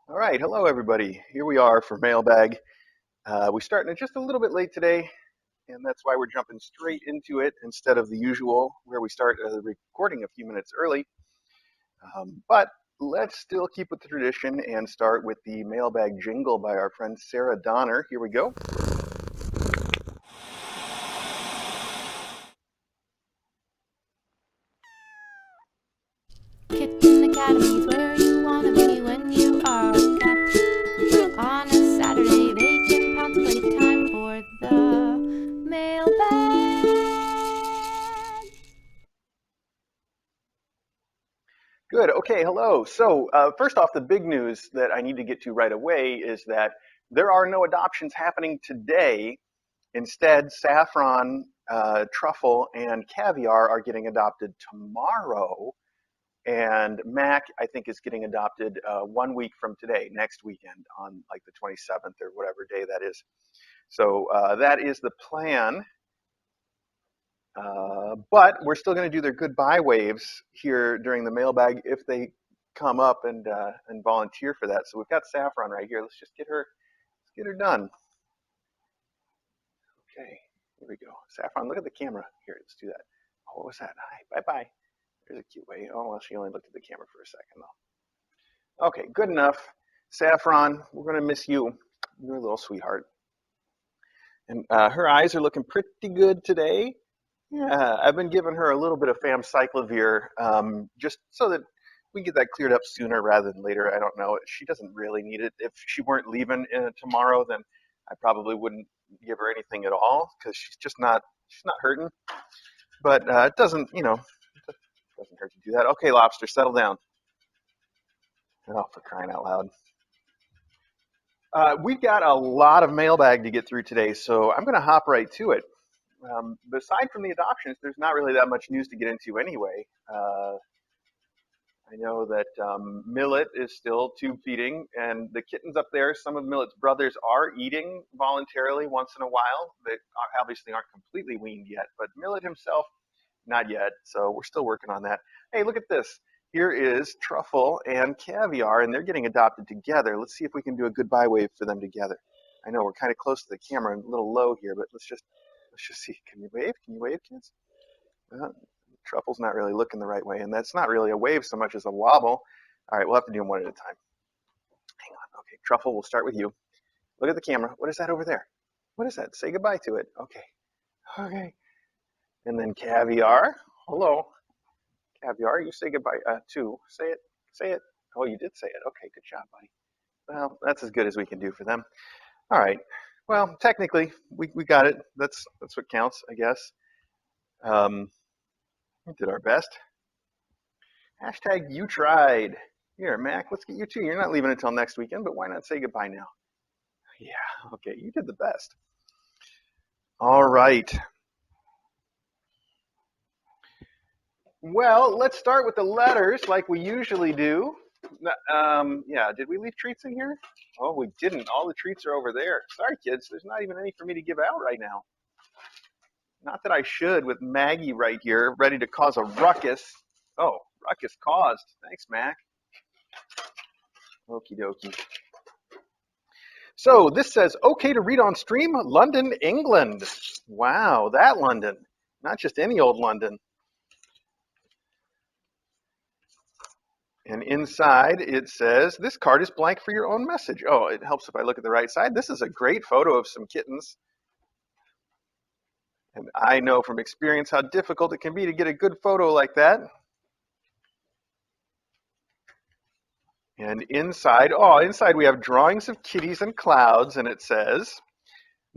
All right, hello everybody. Here we are for Mailbag. We're starting it just a little bit late today, and that's why we're jumping straight into it instead of the usual where we start the recording a few minutes early. But let's still keep with the tradition and start with the Mailbag jingle by our friend Sarah Donner. Here we go. Kitten Academy's where you wanna be when you are a cat. On a Saturday, they get pounds playtime for the mailbag. Good. Okay, hello. So, first off, the big news that I need to get to right away is that there are no adoptions happening today. Instead, saffron, truffle, and caviar are getting adopted tomorrow. And Mac, I think, is getting adopted 1 week from today, next weekend, on like the 27th or whatever day that is. So that is the plan. But we're still going to do their goodbye waves here during the mailbag if they come up and volunteer for that. So we've got Saffron right here. Let's just get her done. Okay, here we go. Saffron, look at the camera. Here, let's do that. Oh, what was that? Hi, bye bye. There's a cute way. Oh, well, she only looked at the camera for a second though. Okay, good enough. Saffron, we're going to miss you. You're a little sweetheart. And her eyes are looking pretty good today. Yeah, I've been giving her a little bit of famciclovir just so that we get that cleared up sooner rather than later. I don't know. She doesn't really need it. If she weren't leaving tomorrow, then I probably wouldn't give her anything at all because she's not hurting. But it doesn't, it doesn't hurt to do that. Okay, Lobster, settle down. Oh, for crying out loud. We've got a lot of mailbag to get through today, so I'm going to hop right to it. Aside from the adoptions, there's not really that much news to get into anyway. I know that Millet is still tube feeding, and the kittens up there, some of Millet's brothers are eating voluntarily once in a while. They obviously aren't completely weaned yet, but Millet himself, not yet. So we're still working on that. Hey, look at this. Here is Truffle and Caviar, and they're getting adopted together. Let's see if we can do a goodbye wave for them together. I know we're kind of close to the camera, a little low here, but let's just see. Can you wave? Can you wave, kids? Truffle's not really looking the right way, and that's not really a wave so much as a wobble. All right, we'll have to do them one at a time. Hang on. Okay, Truffle, we'll start with you. Look at the camera. What is that over there? What is that? Say goodbye to it. Okay. Okay. And then Caviar. Hello. Caviar, you say goodbye too. Say it. Say it. Oh, you did say it. Okay, good job, buddy. Well, that's as good as we can do for them. All right. Well, technically, we got it. That's what counts, I guess. We did our best. Hashtag you tried. Here, Mac, let's get you too. You're not leaving until next weekend, but why not say goodbye now? Yeah, okay, you did the best. All right. Well, let's start with the letters like we usually do. Yeah, did we leave treats in here? Oh, we didn't. All the treats are over there. Sorry, kids. There's not even any for me to give out right now. Not that I should, with Maggie right here, ready to cause a ruckus. Oh, ruckus caused. Thanks, Mac. Okie dokie. So this says, okay to read on stream, London, England. Wow, that London. Not just any old London. And inside it says, this card is blank for your own message. Oh, it helps if I look at the right side. This is a great photo of some kittens. And I know from experience how difficult it can be to get a good photo like that. And inside we have drawings of kitties and clouds, and it says,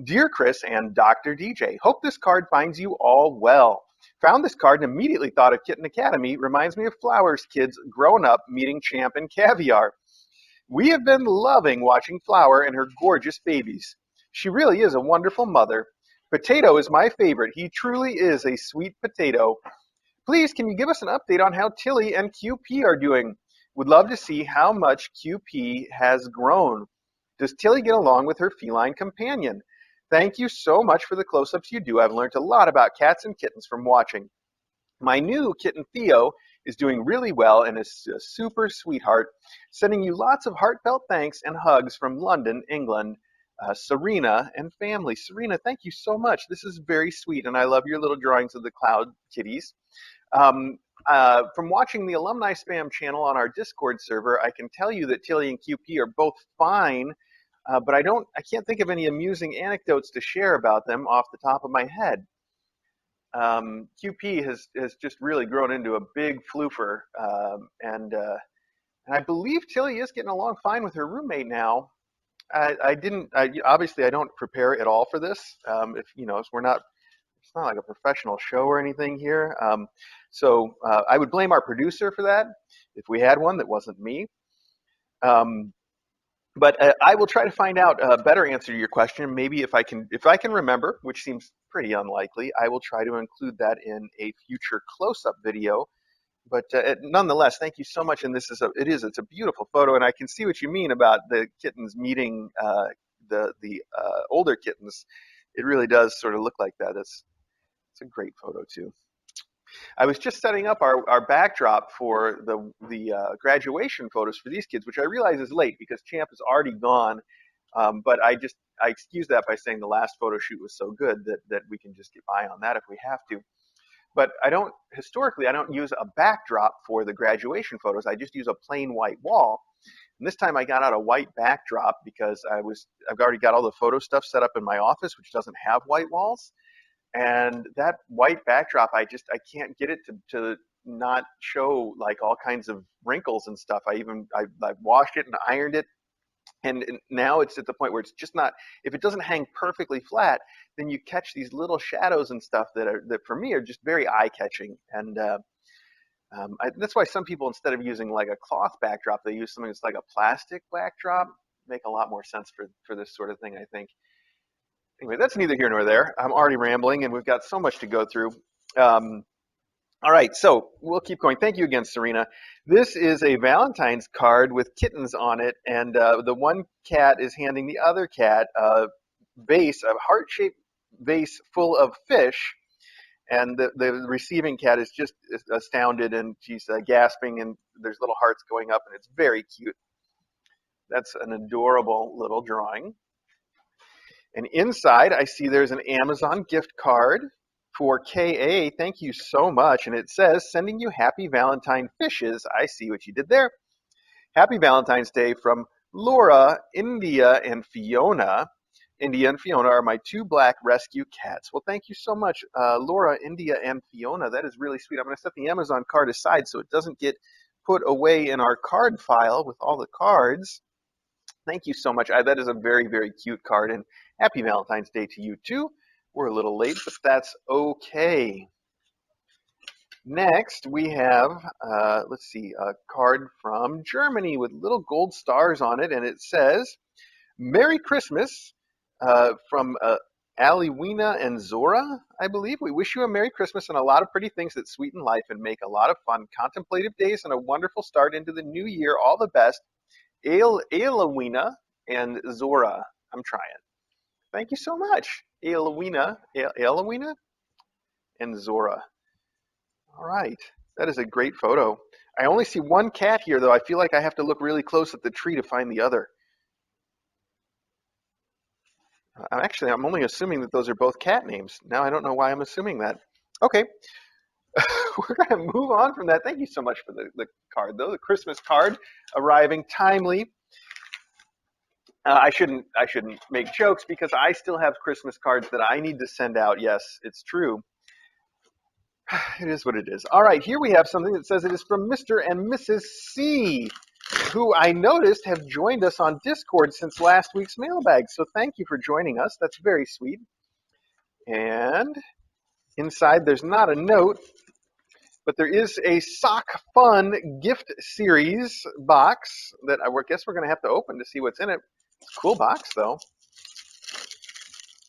Dear Chris and Dr. DJ, hope this card finds you all well. Found this card and immediately thought of Kitten Academy. Reminds me of Flower's kids growing up meeting Champ and Caviar. We have been loving watching Flower and her gorgeous babies. She really is a wonderful mother. Potato is my favorite. He truly is a sweet potato. Please, can you give us an update on how Tilly and QP are doing? Would love to see how much QP has grown. Does Tilly get along with her feline companion? Thank you so much for the close-ups you do. I've learned a lot about cats and kittens from watching. My new kitten Theo is doing really well and is a super sweetheart, sending you lots of heartfelt thanks and hugs from London, England. Serena and family. Serena, thank you so much. This is very sweet, and I love your little drawings of the cloud kitties. Um, from watching the alumni spam channel on our Discord server, I can tell you that Tilly and QP are both fine, but I can't think of any amusing anecdotes to share about them off the top of my head. QP has just really grown into a big floofer, and I believe Tilly is getting along fine with her roommate now. I didn't. Obviously, I don't prepare at all for this. If you know, we're not. It's not like a professional show or anything here. So I would blame our producer for that if we had one that wasn't me. Um, but I will try to find out a better answer to your question. Maybe if I can remember, which seems pretty unlikely, I will try to include that in a future close-up video. But nonetheless, thank you so much. And it's a beautiful photo, and I can see what you mean about the kittens meeting the older kittens. It really does sort of look like that. It's a great photo too. I was just setting up our backdrop for the graduation photos for these kids, which I realize is late because Champ is already gone. But I excuse that by saying the last photo shoot was so good that we can just get by on that if we have to. But historically, I don't use a backdrop for the graduation photos. I just use a plain white wall. And this time I got out a white backdrop because I've already got all the photo stuff set up in my office, which doesn't have white walls. And that white backdrop, I can't get it to not show like all kinds of wrinkles and stuff. I washed it and ironed it, and now it's at the point where it's just not. If it doesn't hang perfectly flat, then you catch these little shadows and stuff that for me are just very eye catching. And that's why some people, instead of using like a cloth backdrop, they use something that's like a plastic backdrop. Make a lot more sense for this sort of thing, I think. Anyway, that's neither here nor there. I'm already rambling, and we've got so much to go through. Um, all right, so we'll keep going. Thank you again, Serena. This is a Valentine's card with kittens on it, and the one cat is handing the other cat a heart-shaped vase full of fish, and the receiving cat is just astounded, and she's gasping, and there's little hearts going up, and it's very cute. That's an adorable little drawing. And inside, I see there's an Amazon gift card for KA. Thank you so much. And it says, sending you happy Valentine fishes. I see what you did there. Happy Valentine's Day from Laura, India, and Fiona. India and Fiona are my two black rescue cats. Well, thank you so much, Laura, India, and Fiona. That is really sweet. I'm going to set the Amazon card aside so it doesn't get put away in our card file with all the cards. Thank you so much. That is a very, very cute card, and happy Valentine's Day to you too. We're a little late, but that's okay. Next, we have, let's see, a card from Germany with little gold stars on it, and it says, Merry Christmas from Aliwina and Zora, I believe. We wish you a Merry Christmas and a lot of pretty things that sweeten life and make a lot of fun, contemplative days and a wonderful start into the new year. All the best. Ailawina and Zora. I'm trying. Thank you so much, Ailawina and Zora. All right, that is a great photo. I only see one cat here, though. I feel like I have to look really close at the tree to find the other. I'm only assuming that those are both cat names. Now I don't know why I'm assuming that. Okay, we're going to move on from that. Thank you so much for the card, though. The Christmas card arriving timely. I shouldn't make jokes because I still have Christmas cards that I need to send out. Yes, it's true. It is what it is. All right, here we have something that says it is from Mr. and Mrs. C, who I noticed have joined us on Discord since last week's mailbag. So thank you for joining us. That's very sweet. And inside there's not a note, but there is a Sock Fun gift series box that I guess we're going to have to open to see what's in it. It's a cool box, though.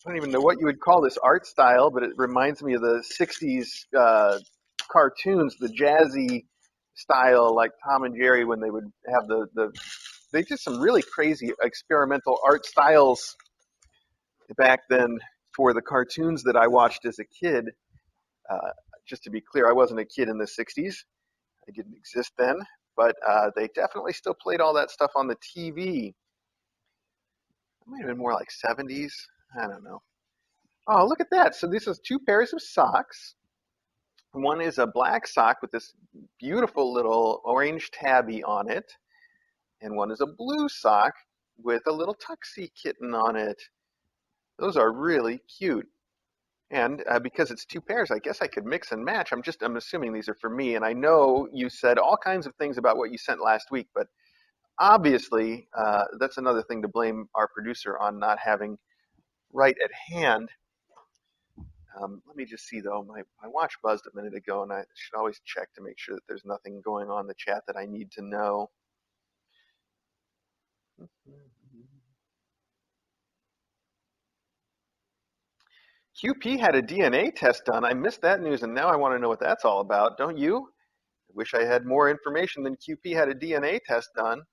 I don't even know what you would call this art style, but it reminds me of the 60s cartoons, the jazzy style, like Tom and Jerry, when they would have they did some really crazy experimental art styles back then for the cartoons that I watched as a kid. Just to be clear, I wasn't a kid in the 60s. They didn't exist then, but they definitely still played all that stuff on the TV. It might have been more like 70s. I don't know. Oh, look at that. So this is two pairs of socks. One is a black sock with this beautiful little orange tabby on it, and one is a blue sock with a little tuxie kitten on it. Those are really cute. And because it's two pairs, I guess I could mix and match. I'm assuming these are for me. And I know you said all kinds of things about what you sent last week, but obviously that's another thing to blame our producer on not having right at hand. Let me just see though. My watch buzzed a minute ago, and I should always check to make sure that there's nothing going on in the chat that I need to know. QP had a DNA test done. I missed that news, and now I want to know what that's all about. Don't you? I wish I had more information than QP had a DNA test done.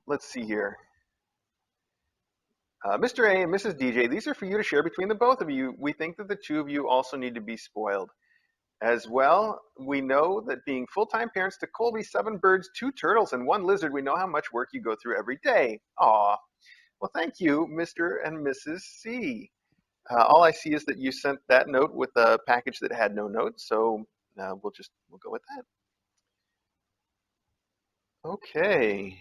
Let's see here. Mr. A and Mrs. DJ, these are for you to share between the both of you. We think that the two of you also need to be spoiled. As well, we know that being full-time parents to Colby, 7 birds, 2 turtles, and 1 lizard, we know how much work you go through every day. Aw. Well, thank you, Mr. and Mrs. C. All I see is that you sent that note with a package that had no note, so we'll go with that. Okay.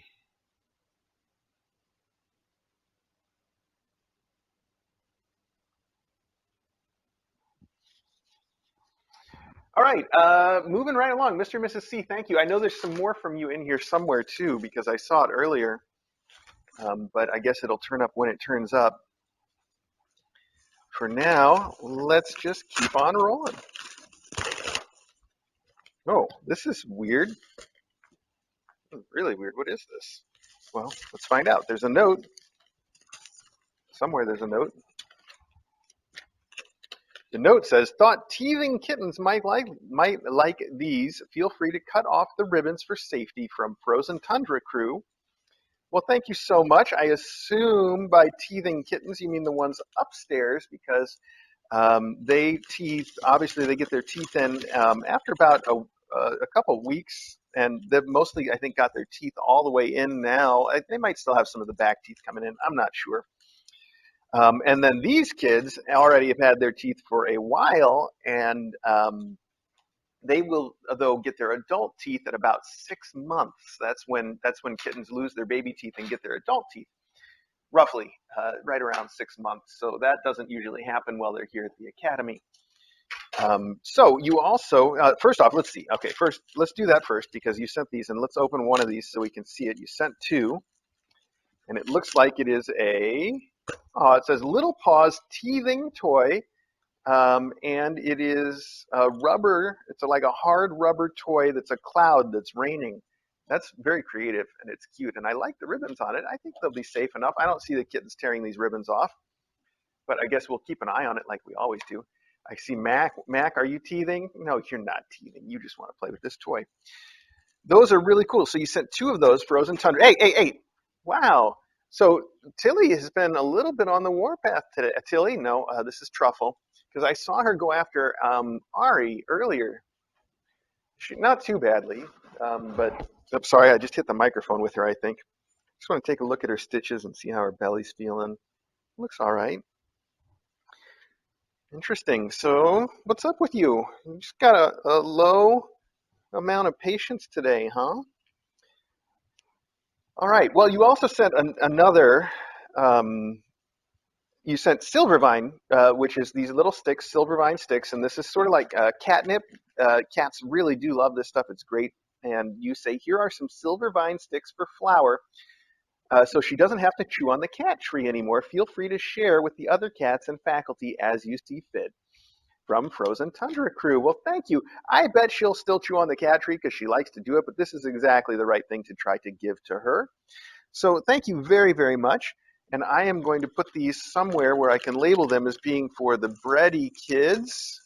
All right, moving right along, Mr. and Mrs. C, thank you. I know there's some more from you in here somewhere too, because I saw it earlier, but I guess it'll turn up when it turns up. For now, let's just keep on rolling. Oh, this is weird. Really weird. What is this? Well, let's find out. There's a note. Somewhere there's a note. The note says, thought teething kittens might like these. Feel free to cut off the ribbons for safety from Frozen Tundra crew. Well, thank you so much. I assume by teething kittens you mean the ones upstairs, because they teeth, obviously they get their teeth in after about a couple weeks, and they've mostly, I think, got their teeth all the way in now. They might still have some of the back teeth coming in. I'm not sure. And then these kids already have had their teeth for a while, and they will, though, get their adult teeth at about 6 months. That's when kittens lose their baby teeth and get their adult teeth, roughly, right around 6 months. So that doesn't usually happen while they're here at the academy. So you also, first off, let's see. Okay, first, let's do that first, because you sent these, and let's open one of these so we can see it. You sent 2, and it looks like it is it says Little Paws Teething Toy, and it is a rubber, it's like a hard rubber toy that's a cloud that's raining. That's very creative, and it's cute, and I like the ribbons on it. I think they'll be safe enough. I don't see the kittens tearing these ribbons off, but I guess we'll keep an eye on it like we always do. I see Mac. Mac, are you teething? No, you're not teething. You just want to play with this toy. Those are really cool. So you sent 2 of those, Frozen Tundra. Hey. Wow. So Tilly has been a little bit on the warpath today. Tilly, no, this is Truffle, because I saw her go after Ari earlier. Not too badly, but I'm sorry, I just hit the microphone with her, I think. Just want to take a look at her stitches and see how her belly's feeling. Looks all right. Interesting. So what's up with you? You just got a low amount of patience today, huh? All right. Well, you also sent another. You sent Silvervine, which is these little sticks, Silvervine sticks, and this is sort of like catnip. Cats really do love this stuff. It's great. And you say, here are some Silvervine sticks for Flower, so she doesn't have to chew on the cat tree anymore. Feel free to share with the other cats and faculty as you see fit. From Frozen Tundra crew. Well, thank you. I bet she'll still chew on the cat tree because she likes to do it, but this is exactly the right thing to try to give to her. So thank you very, very much. And I am going to put these somewhere where I can label them as being for the bready kids.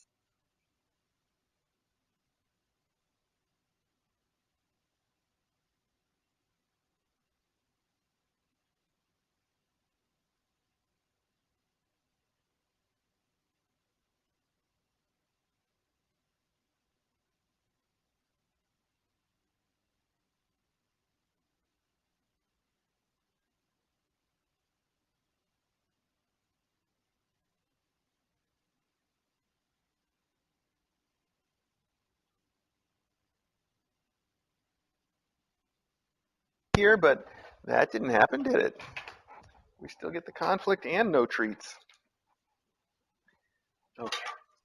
here, but that didn't happen, did it? We still get the conflict and no treats. Okay,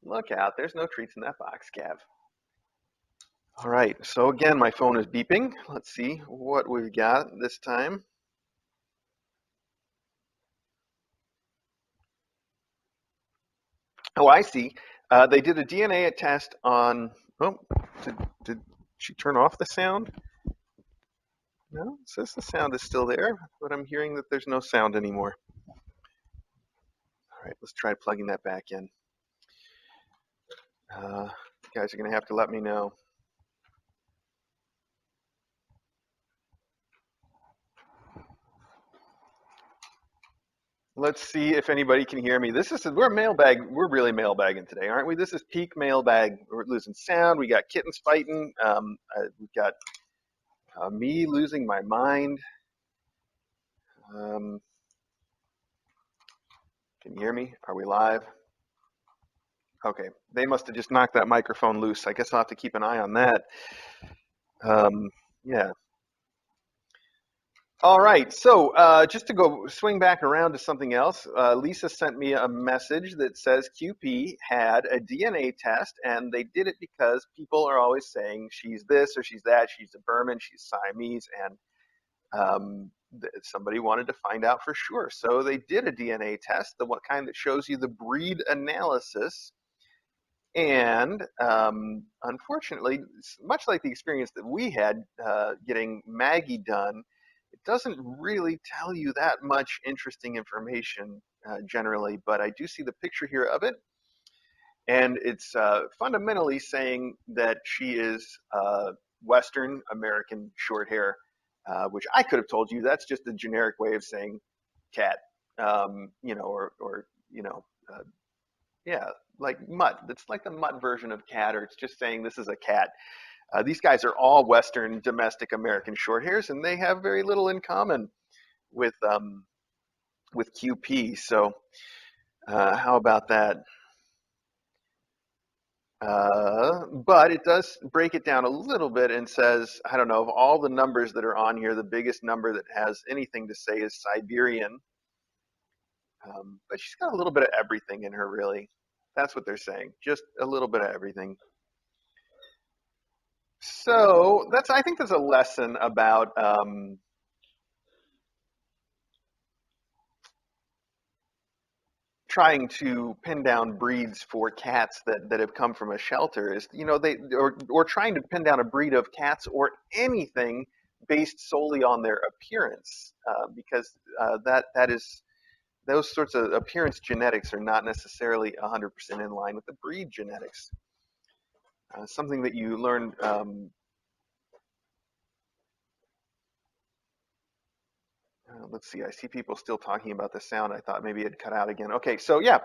look out. There's no treats in that box, Gav. All right, so again, my phone is beeping. Let's see what we've got this time. Oh, I see. They did a DNA test on. Oh, did she turn off the sound? No, it says the sound is still there, but I'm hearing that there's no sound anymore. All right, let's try plugging that back in. You guys are going to have to let me know. Let's see if anybody can hear me. We're mailbag. We're really mailbagging today, aren't we? This is peak mailbag. We're losing sound. We got kittens fighting. We've got me losing my mind. Um, can you hear me? Are we live? Okay. They must have just knocked that microphone loose. I guess I'll have to keep an eye on that. Yeah. All right, so just to go swing back around to something else, Lisa sent me a message that says QP had a DNA test, and they did it because people are always saying she's this or she's that, she's a Burman, she's Siamese, and somebody wanted to find out for sure. So they did a DNA test, the what kind that shows you the breed analysis. And unfortunately, much like the experience that we had getting Maggie done, it doesn't really tell you that much interesting information generally. But I do see the picture here of it, and it's fundamentally saying that she is Western American short hair, which I could have told you that's just a generic way of saying cat, or yeah, like mutt. It's like the mutt version of cat, or it's just saying this is a cat. These guys are all Western domestic American shorthairs, and they have very little in common with QP. So how about that? But it does break it down a little bit and says, I don't know, of all the numbers that are on here, the biggest number that has anything to say is Siberian. But she's got a little bit of everything in her, really. That's what they're saying. Just a little bit of everything. So I think there's a lesson about trying to pin down breeds for cats that have come from a shelter is, they or trying to pin down a breed of cats or anything based solely on their appearance, because that is those sorts of appearance genetics are not necessarily 100% in line with the breed genetics. Something that you learn. Let's see. I see people still talking about the sound. I thought maybe it cut out again. Okay, so yeah,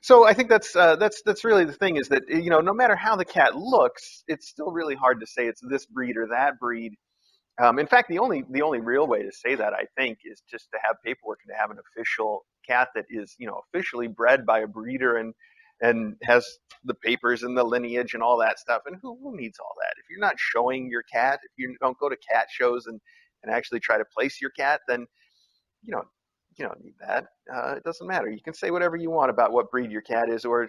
so I think that's really the thing is that no matter how the cat looks, it's still really hard to say it's this breed or that breed. In fact, the only real way to say that I think is just to have paperwork and to have an official cat that is officially bred by a breeder and has the papers and the lineage and all that stuff. And who needs all that? If you're not showing your cat, if you don't go to cat shows and actually try to place your cat, then you don't you don't need that. It doesn't matter. You can say whatever you want about what breed your cat is, or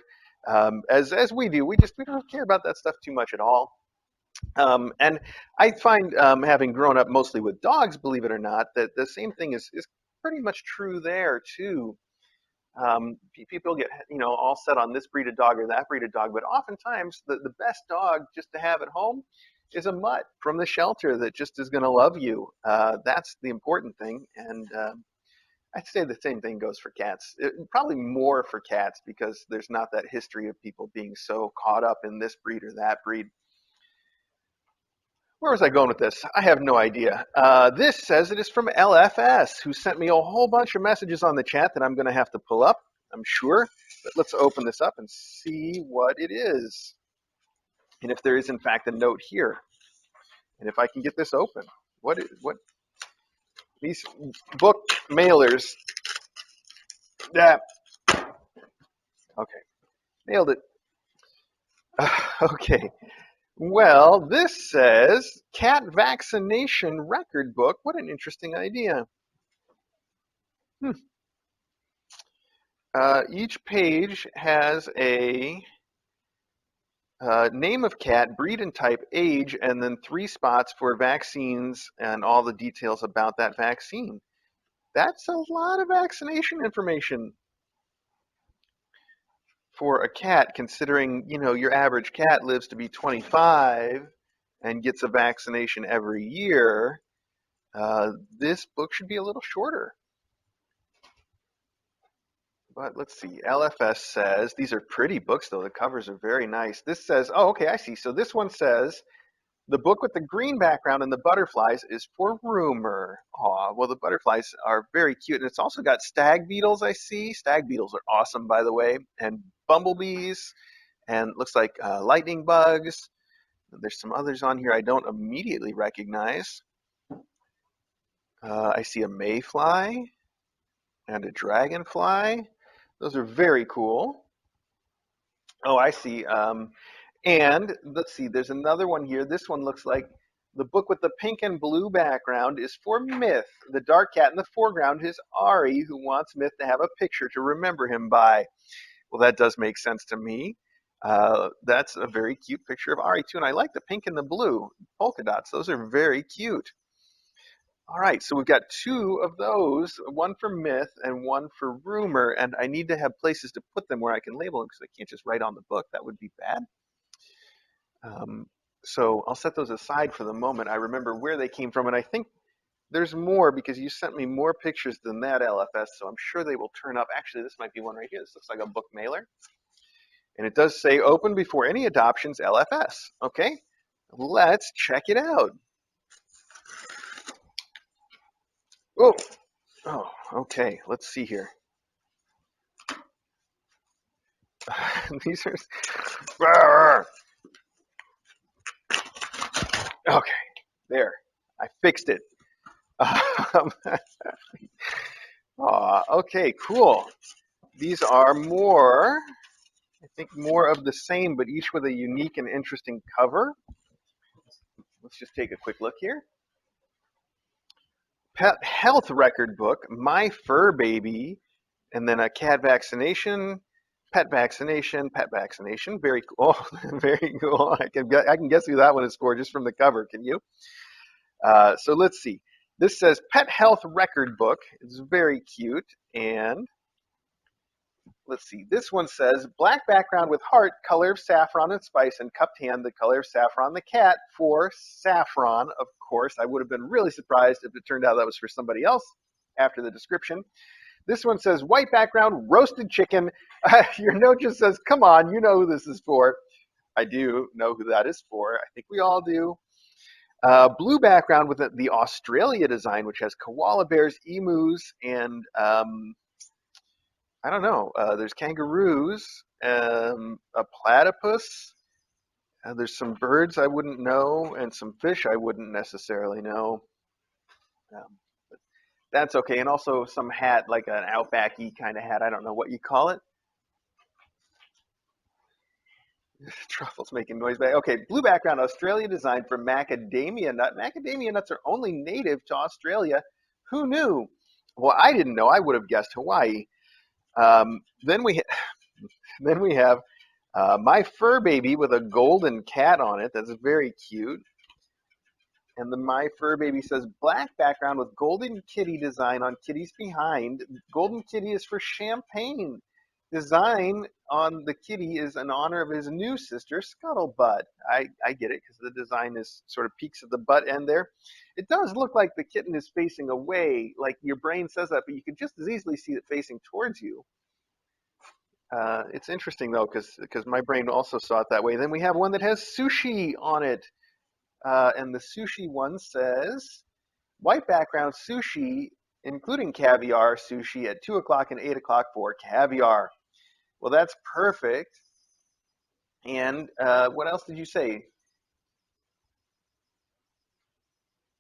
as we do. We don't care about that stuff too much at all. And I find, having grown up mostly with dogs, believe it or not, that the same thing is pretty much true there too. People get all set on this breed of dog or that breed of dog, but oftentimes the best dog just to have at home is a mutt from the shelter that just is going to love you. That's the important thing, and I'd say the same thing goes for cats. Probably more for cats because there's not that history of people being so caught up in this breed or that breed. Where was I going with this? I have no idea. This says it is from LFS, who sent me a whole bunch of messages on the chat that I'm going to have to pull up, I'm sure. But let's open this up and see what it is. And if there is, in fact, a note here. And if I can get this open. What these book mailers. Yeah. Okay. Nailed it. Okay. Well, this says cat vaccination record book. What an interesting idea. Hmm. Each page has a name of cat, breed and type, age, and then 3 spots for vaccines and all the details about that vaccine. That's a lot of vaccination information for a cat, considering, your average cat lives to be 25 and gets a vaccination every year. This book should be a little shorter. But let's see. LFS says, these are pretty books, though. The covers are very nice. This says, oh, okay, I see. So this one says, the book with the green background and the butterflies is for rumor. Aw, well, the butterflies are very cute. And it's also got stag beetles, I see. Stag beetles are awesome, by the way. And bumblebees, and looks like lightning bugs. There's some others on here I don't immediately recognize. I see a mayfly and a dragonfly. Those are very cool. Oh, I see. And let's see, there's another one here. This one looks like the book with the pink and blue background is for Myth. The dark cat in the foreground is Ari, who wants Myth to have a picture to remember him by. Well, that does make sense to me. That's a very cute picture of Ari, too. And I like the pink and the blue polka dots. Those are very cute. All right, so we've got 2 of those, one for myth and one for rumor, and I need to have places to put them where I can label them because I can't just write on the book. That would be bad. Um, so I'll set those aside for the moment. I remember where they came from, and I think there's more because you sent me more pictures than that, LFS, so I'm sure they will turn up. Actually, this might be one right here. This looks like a book mailer. And it does say open before any adoptions, LFS. Okay, let's check it out. Oh, oh, okay. Let's see here. These are okay. There, I fixed it. Um, okay, cool. These are more, I think, more of the same, but each with a unique and interesting cover. Let's just take a quick look here. Pet health record book, My Fur Baby, and then a cat vaccination, pet vaccination, pet vaccination. Very cool. Oh, very cool. I can guess who that one is for just from the cover. Can you? So let's see. This says Pet Health Record Book. It's very cute. And let's see. This one says black background with heart, color of saffron and spice, and cupped hand, the color of saffron the cat for saffron. Of course, I would have been really surprised if it turned out that was for somebody else after the description. This one says white background, roasted chicken. Your note just says, come on, you know who this is for. I do know who that is for. I think we all do. Blue background with the Australia design, which has koala bears, emus, and I don't know. There's kangaroos, a platypus. There's some birds I wouldn't know, and some fish I wouldn't necessarily know. Um, that's okay. And also some hat, like an outbacky kind of hat. I don't know what you call it. Truffles making noise back. Okay, blue background, Australia design for macadamia nut. Macadamia nuts are only native to Australia. Who knew? Well, I didn't know. I would have guessed Hawaii. Then we then we have My Fur Baby with a golden cat on it. That's very cute. And the My Fur Baby says black background with golden kitty design on kitties behind. Golden kitty is for champagne. Design on the kitty is in honor of his new sister, Scuttlebutt. I get it because the design is sort of peaks at the butt end there. It does look like the kitten is facing away, like your brain says that, but you could just as easily see it facing towards you. It's interesting though, because my brain also saw it that way. Then we have one that has sushi on it, and the sushi one says white background sushi, including caviar sushi at 2 o'clock and 8 o'clock for caviar. Well, that's perfect. And what else did you say?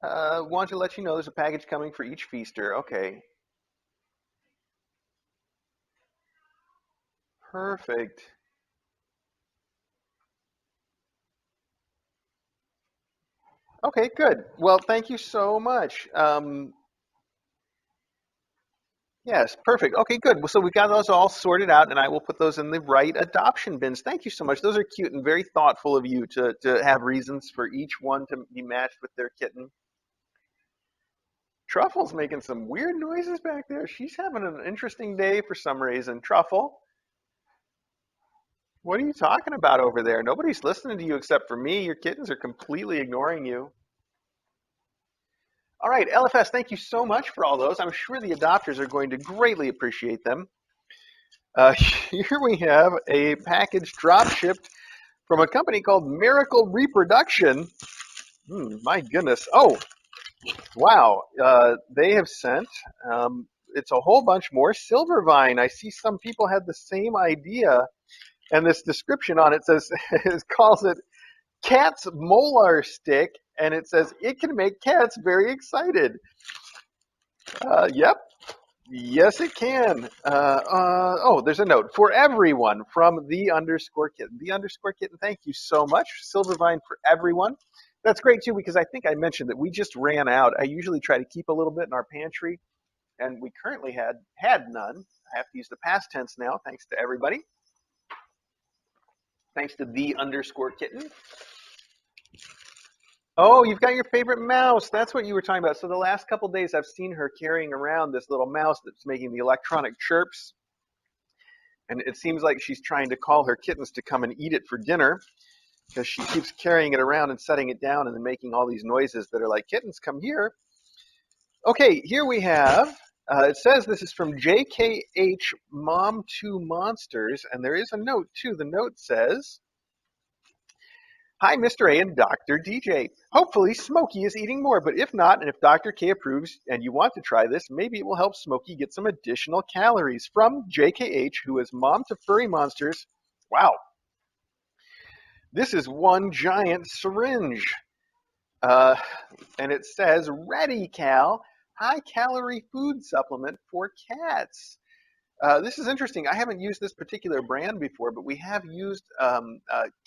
Want to let you know there's a package coming for each feaster. Okay, perfect. Okay, good. Well, thank you so much. Yes, perfect. Okay, good. Well, so we got those all sorted out, and I will put those in the right adoption bins. Thank you so much. Those are cute and very thoughtful of you to have reasons for each one to be matched with their kitten. Truffle's making some weird noises back there. She's having an interesting day for some reason. Truffle, what are you talking about over there? Nobody's listening to you except for me. Your kittens are completely ignoring you. All right, LFS, thank you so much for all those. I'm sure the adopters are going to greatly appreciate them. Here we have a package drop shipped from a company called Miracle Reproduction. My goodness. Oh, wow. They have sent, it's a whole bunch more. Silvervine. I see some people had the same idea. And this description on it says, it calls it cat's molar stick. And it says, it can make cats very excited. Yep. Yes, it can. Oh, there's a note for everyone from the underscore kitten. The underscore kitten, thank you so much. Silvervine for everyone. That's great too because I think I mentioned that we just ran out. I usually try to keep a little bit in our pantry, and we currently had none. I have to use the past tense now. Thanks to everybody. Thanks to the underscore kitten. Oh, you've got your favorite mouse. That's what you were talking about. So the last couple days, I've seen her carrying around this little mouse that's making the electronic chirps. And it seems like she's trying to call her kittens to come and eat it for dinner because she keeps carrying it around and setting it down and then making all these noises that are like, kittens, come here. Okay, here we have, it says this is from JKH Mom 2 Monsters, and there is a note too. The note says, hi, Mr. A and Dr. DJ. Hopefully, Smokey is eating more, but if not, and if Dr. K approves and you want to try this, maybe it will help Smokey get some additional calories. From JKH, who is mom to furry monsters. Wow, this is one giant syringe. Uh, and it says, Ready Cal, high calorie food supplement for cats. This is interesting. I haven't used this particular brand before, but we have used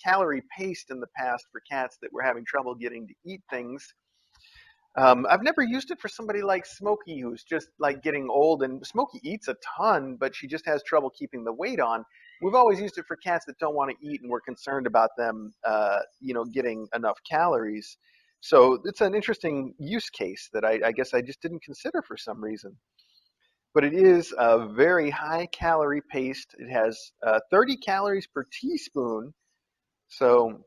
calorie paste in the past for cats that were having trouble getting to eat things. I've never used it for somebody like Smokey, who's just like getting old, and Smokey eats a ton, but she just has trouble keeping the weight on. We've always used it for cats that don't want to eat, and we're concerned about them, getting enough calories. So it's an interesting use case that I guess I just didn't consider for some reason. But it is a very high calorie paste. It has 30 calories per teaspoon. So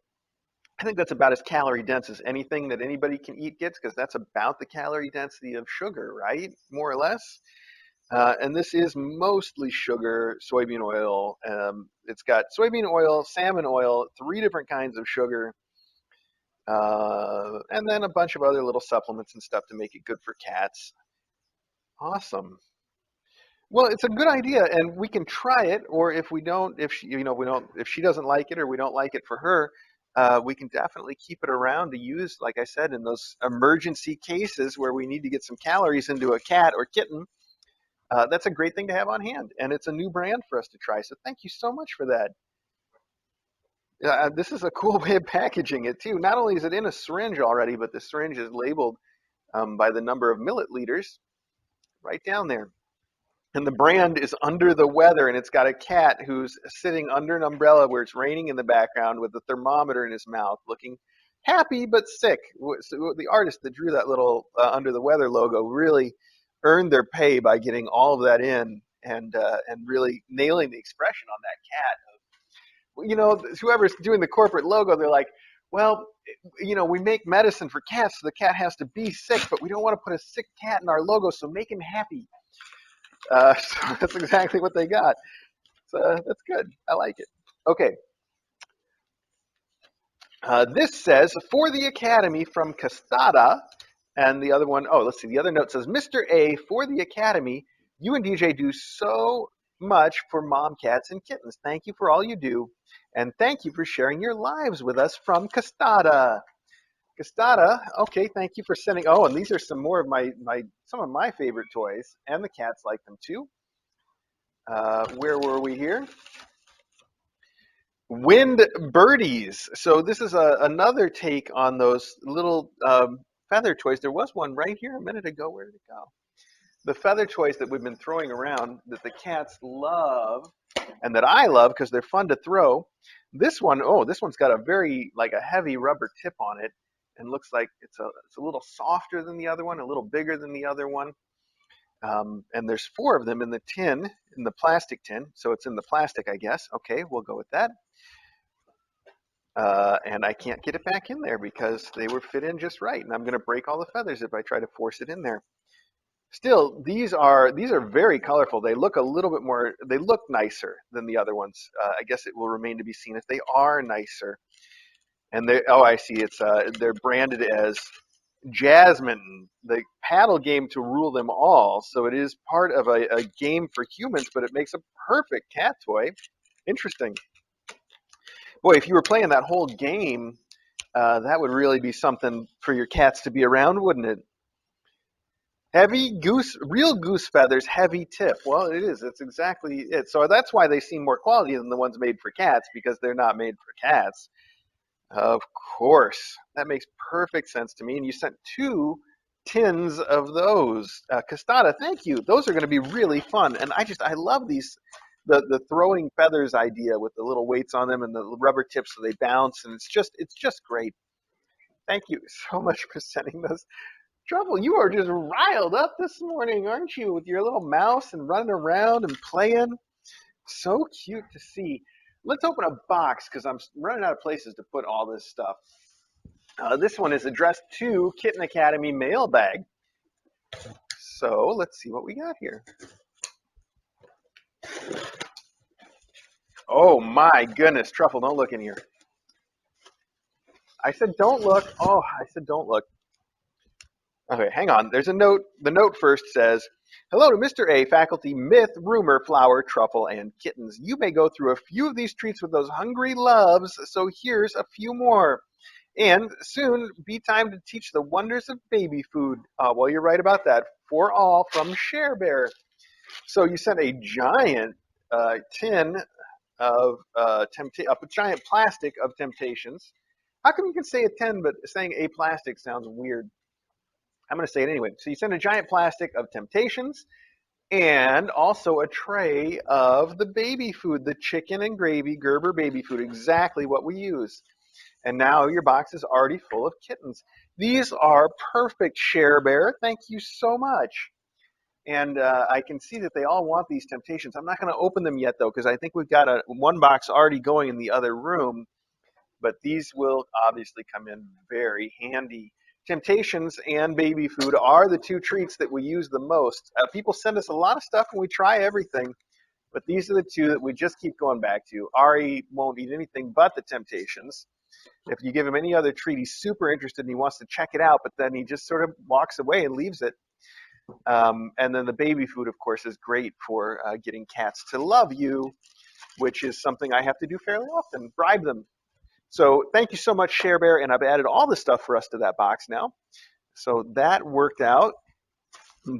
I think that's about as calorie dense as anything that anybody can eat gets, because that's about the calorie density of sugar, right? More or less. And this is mostly sugar, soybean oil. It's got soybean oil, salmon oil, three different kinds of sugar, and then a bunch of other little supplements and stuff to make it good for cats. Awesome. Well, it's a good idea, and we can try it. Or if we don't, if she, we don't, if she doesn't like it, or we don't like it for her, we can definitely keep it around to use, like I said, in those emergency cases where we need to get some calories into a cat or kitten. That's a great thing to have on hand, and it's a new brand for us to try. So thank you so much for that. This is a cool way of packaging it too. Not only is it in a syringe already, but the syringe is labeled by the number of milliliters right down there. And the brand is Under the Weather, and it's got a cat who's sitting under an umbrella where it's raining in the background with a thermometer in his mouth, looking happy but sick. So the artist that drew that little Under the Weather logo really earned their pay by getting all of that in and really nailing the expression on that cat. Whoever's doing the corporate logo, they're like, well, we make medicine for cats, so the cat has to be sick, but we don't want to put a sick cat in our logo, so make him happy. So that's exactly what they got. So that's good. I like it. Okay. This says for the Academy from Castada, and the other one, oh, let's see. The other note says, Mr. A, for the Academy, you and DJ do so much for mom cats and kittens. Thank you for all you do, and thank you for sharing your lives with us from Castada. Castada, okay, thank you for sending. Oh, and these are some more of some of my favorite toys, and the cats like them too. Where were we here? Wind birdies. So this is another take on those little feather toys. There was one right here a minute ago. Where did it go? The feather toys that we've been throwing around that the cats love and that I love because they're fun to throw. This one, oh, this one's got a very like a heavy rubber tip on it and looks like it's a little softer than the other one, a little bigger than the other one. And there's four of them in the tin, in the plastic tin. So it's in the plastic, I guess. Okay, we'll go with that. And I can't get it back in there because they were fit in just right. And I'm going to break all the feathers if I try to force it in there. Still, these are very colorful. They look a little bit more. They look nicer than the other ones. I guess it will remain to be seen if they are nicer. And they, oh, I see. They're branded as Jasmine, the paddle game to rule them all. So it is part of a game for humans, but it makes a perfect cat toy. Interesting. Boy, if you were playing that whole game, that would really be something for your cats to be around, wouldn't it? Heavy goose, real goose feathers, heavy tip. Well, it is. It's exactly it. So that's why they seem more quality than the ones made for cats because they're not made for cats. Of course, that makes perfect sense to me. And you sent two tins of those. Castata, thank you. Those are going to be really fun. And I love these, the throwing feathers idea with the little weights on them and the rubber tips so they bounce. And it's just great. Thank you so much for sending those. Trouble, you are just riled up this morning, aren't you, with your little mouse and running around and playing? So cute to see. Let's open a box because I'm running out of places to put all this stuff. This one is addressed to Kitten Academy Mailbag. So let's see what we got here. Oh my goodness, Truffle, don't look in here. I said don't look. Oh, I said don't look. Okay, hang on. There's a note. The note first says, hello to Mr. A, faculty, myth, rumor, flower, truffle, and kittens. You may go through a few of these treats with those hungry loves, so here's a few more. And soon be time to teach the wonders of baby food. Well, you're right about that. For all from Share Bear. So you sent a giant tin of a giant plastic of Temptations. How come you can say a 10, but saying a plastic sounds weird? I'm going to say it anyway. So you send a giant plastic of Temptations and also a tray of the baby food, the chicken and gravy Gerber baby food, exactly what we use. And now your box is already full of kittens. These are perfect, Share Bear. Thank you so much. And I can see that they all want these Temptations. I'm not going to open them yet, though, because I think we've got one box already going in the other room. But these will obviously come in very handy. Temptations and baby food are the two treats that we use the most. People send us a lot of stuff and we try everything, but these are the two that we just keep going back to. Ari won't eat anything but the Temptations. If you give him any other treat, he's super interested and he wants to check it out, but then he just sort of walks away and leaves it. And then the baby food, of course, is great for getting cats to love you, which is something I have to do fairly often, bribe them. So thank you so much, Share Bear, and I've added all the stuff for us to that box now. So that worked out,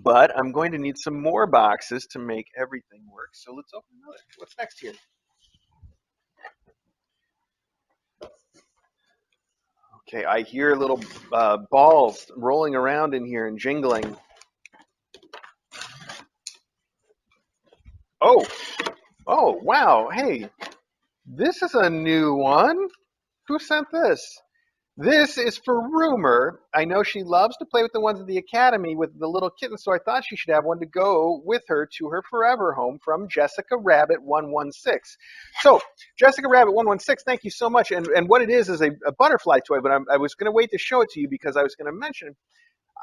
but I'm going to need some more boxes to make everything work. So let's open another. What's next here? Okay, I hear little balls rolling around in here and jingling. Oh, oh, wow. Hey, this is a new one. Who sent this? This is for Rumor. I know she loves to play with the ones at the academy with the little kittens, so I thought she should have one to go with her to her forever home from Jessica Rabbit 116. So, Jessica Rabbit 116, thank you so much. And what it is a butterfly toy, but I was going to wait to show it to you because I was going to mention,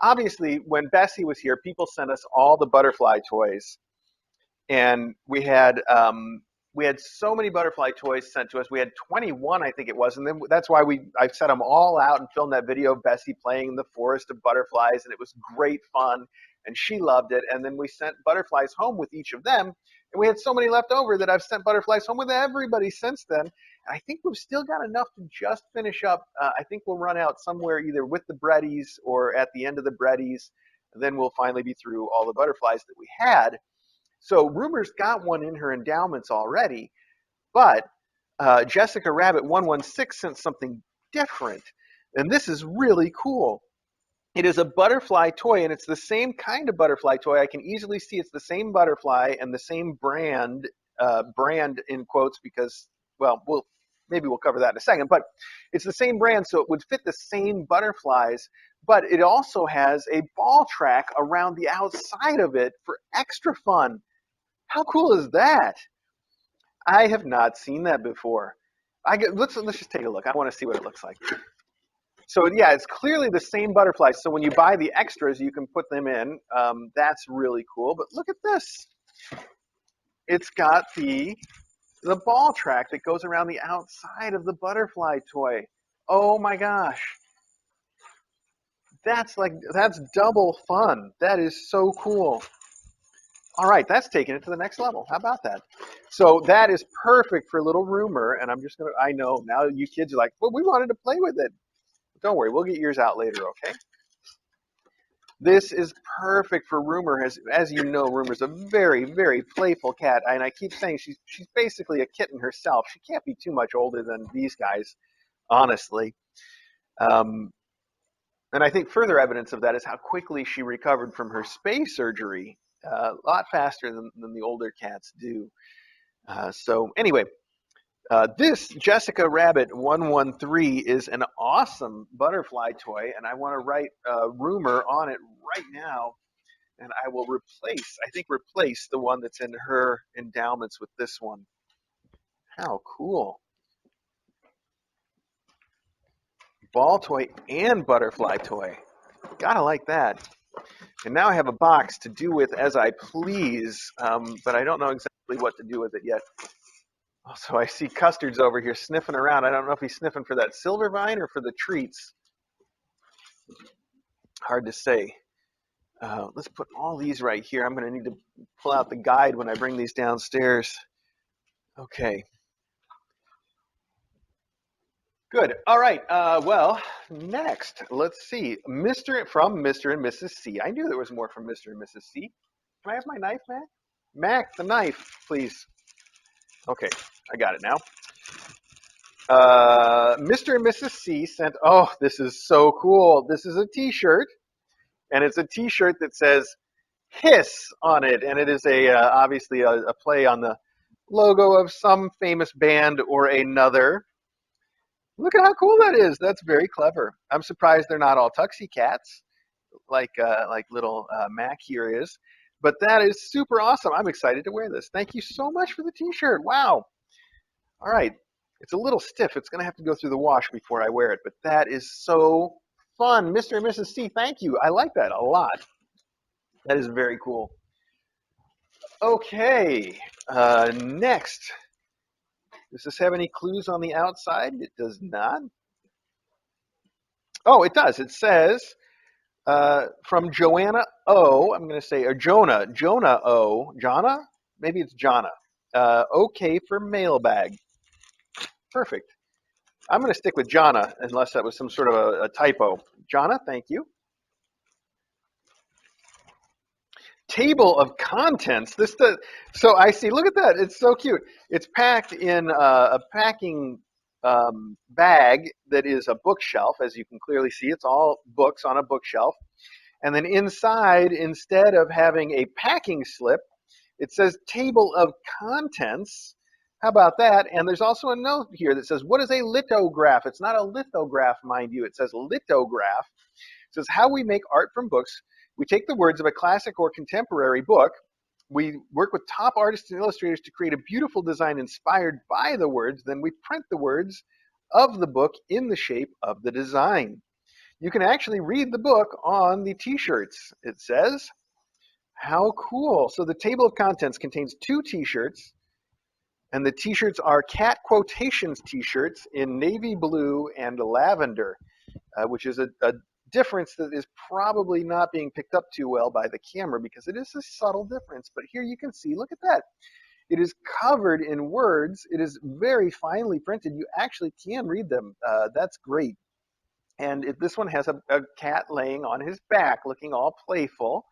obviously, when Bessie was here, people sent us all the butterfly toys and we had so many butterfly toys sent to us. We had 21, I think it was, and then that's why I set them all out and filmed that video of Bessie playing in the forest of butterflies, and it was great fun, and she loved it. And then we sent butterflies home with each of them, and we had so many left over that I've sent butterflies home with everybody since then. And I think we've still got enough to just finish up. I think we'll run out somewhere either with the breadies or at the end of the breadies. Then we'll finally be through all the butterflies that we had. So Rumor's got one in her endowments already, but Jessica Rabbit 116 sent something different, and this is really cool. It is a butterfly toy, and it's the same kind of butterfly toy. I can easily see it's the same butterfly and the same brand in quotes because, well, maybe we'll cover that in a second. But it's the same brand, so it would fit the same butterflies. But it also has a ball track around the outside of it for extra fun. How cool is that? I have not seen that before. Let's just take a look. I want to see what it looks like. So yeah, it's clearly the same butterflies. So when you buy the extras, you can put them in. That's really cool. But look at this. It's got the ball track that goes around the outside of the butterfly toy. Oh my gosh. That's double fun. That is so cool. All right, that's taking it to the next level. How about that? So that is perfect for little Rumor, and I know now you kids are like, well, we wanted to play with it. Don't worry, we'll get yours out later, okay? This is perfect for Rumor. As you know, Rumor's a very, very playful cat, and I keep saying she's basically a kitten herself. She can't be too much older than these guys, honestly. Um, and I think further evidence of that is how quickly she recovered from her spay surgery, a lot faster than the older cats do. So anyway, this Jessica Rabbit 113 is an awesome butterfly toy, and I want to write Rumor on it right now. And I will replace the one that's in her endowments with this one. How cool. Ball toy and butterfly toy. Gotta like that. And now I have a box to do with as I please, but I don't know exactly what to do with it yet. Also, I see Custard's over here sniffing around. I don't know if he's sniffing for that silver vine or for the treats. Hard to say. Let's put all these right here. I'm going to need to pull out the guide when I bring these downstairs. Okay. Good. All right. Well, next, let's see. Mr. and Mrs. C. I knew there was more from Mr. and Mrs. C. Can I have my knife, Mac? Mac, the knife, please. Okay, I got it now. Mr. and Mrs. C sent, oh, this is so cool. This is a t-shirt, and it's a t-shirt that says Hiss on it, and it is obviously a play on the logo of some famous band or another. Look at how cool that is. That's very clever. I'm surprised they're not all tuxie cats like little Mac here is. But that is super awesome. I'm excited to wear this. Thank you so much for the t-shirt. Wow. All right. It's a little stiff. It's going to have to go through the wash before I wear it. But that is so fun. Mr. and Mrs. C, thank you. I like that a lot. That is very cool. Okay. Next. Does this have any clues on the outside? It does not. Oh, it does. It says from Joanna O. I'm going to say, or Jonah O. Jonna? Maybe it's Jonna. Okay for mailbag. Perfect. I'm going to stick with Jonna unless that was some sort of a typo. Jonna, thank you. Table of contents. So I see. Look at that. It's so cute. It's packed in a packing bag that is a bookshelf, as you can clearly see. It's all books on a bookshelf. And then inside, instead of having a packing slip, it says table of contents. How about that? And there's also a note here that says, what is a lithograph? It's not a lithograph, mind you. It says lithograph. It says how we make art from books. We take the words of a classic or contemporary book. We work with top artists and illustrators to create a beautiful design inspired by the words. Then we print the words of the book in the shape of the design. You can actually read the book on the t-shirts, it says. How cool. So the table of contents contains 2 t-shirts, and the t-shirts are cat quotations t-shirts in navy blue and lavender, which is a difference that is probably not being picked up too well by the camera because it is a subtle difference. But here you can see, look at that. It is covered in words. It is very finely printed. You actually can read them. That's great. And this one has a cat laying on his back looking all playful.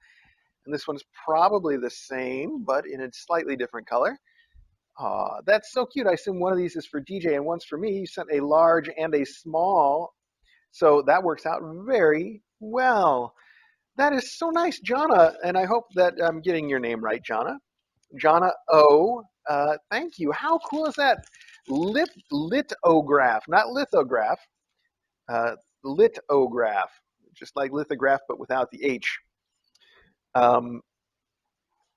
And this one's probably the same, but in a slightly different color. Aw, that's so cute. I assume one of these is for DJ and one's for me. You sent a large and a small, so that works out very well. That is so nice, Jonna, and I hope that I'm getting your name right, Jonna. Jonna O. Thank you. How cool is that? Litograph, not lithograph. Uh, Litograph, just like lithograph, but without the H. Um,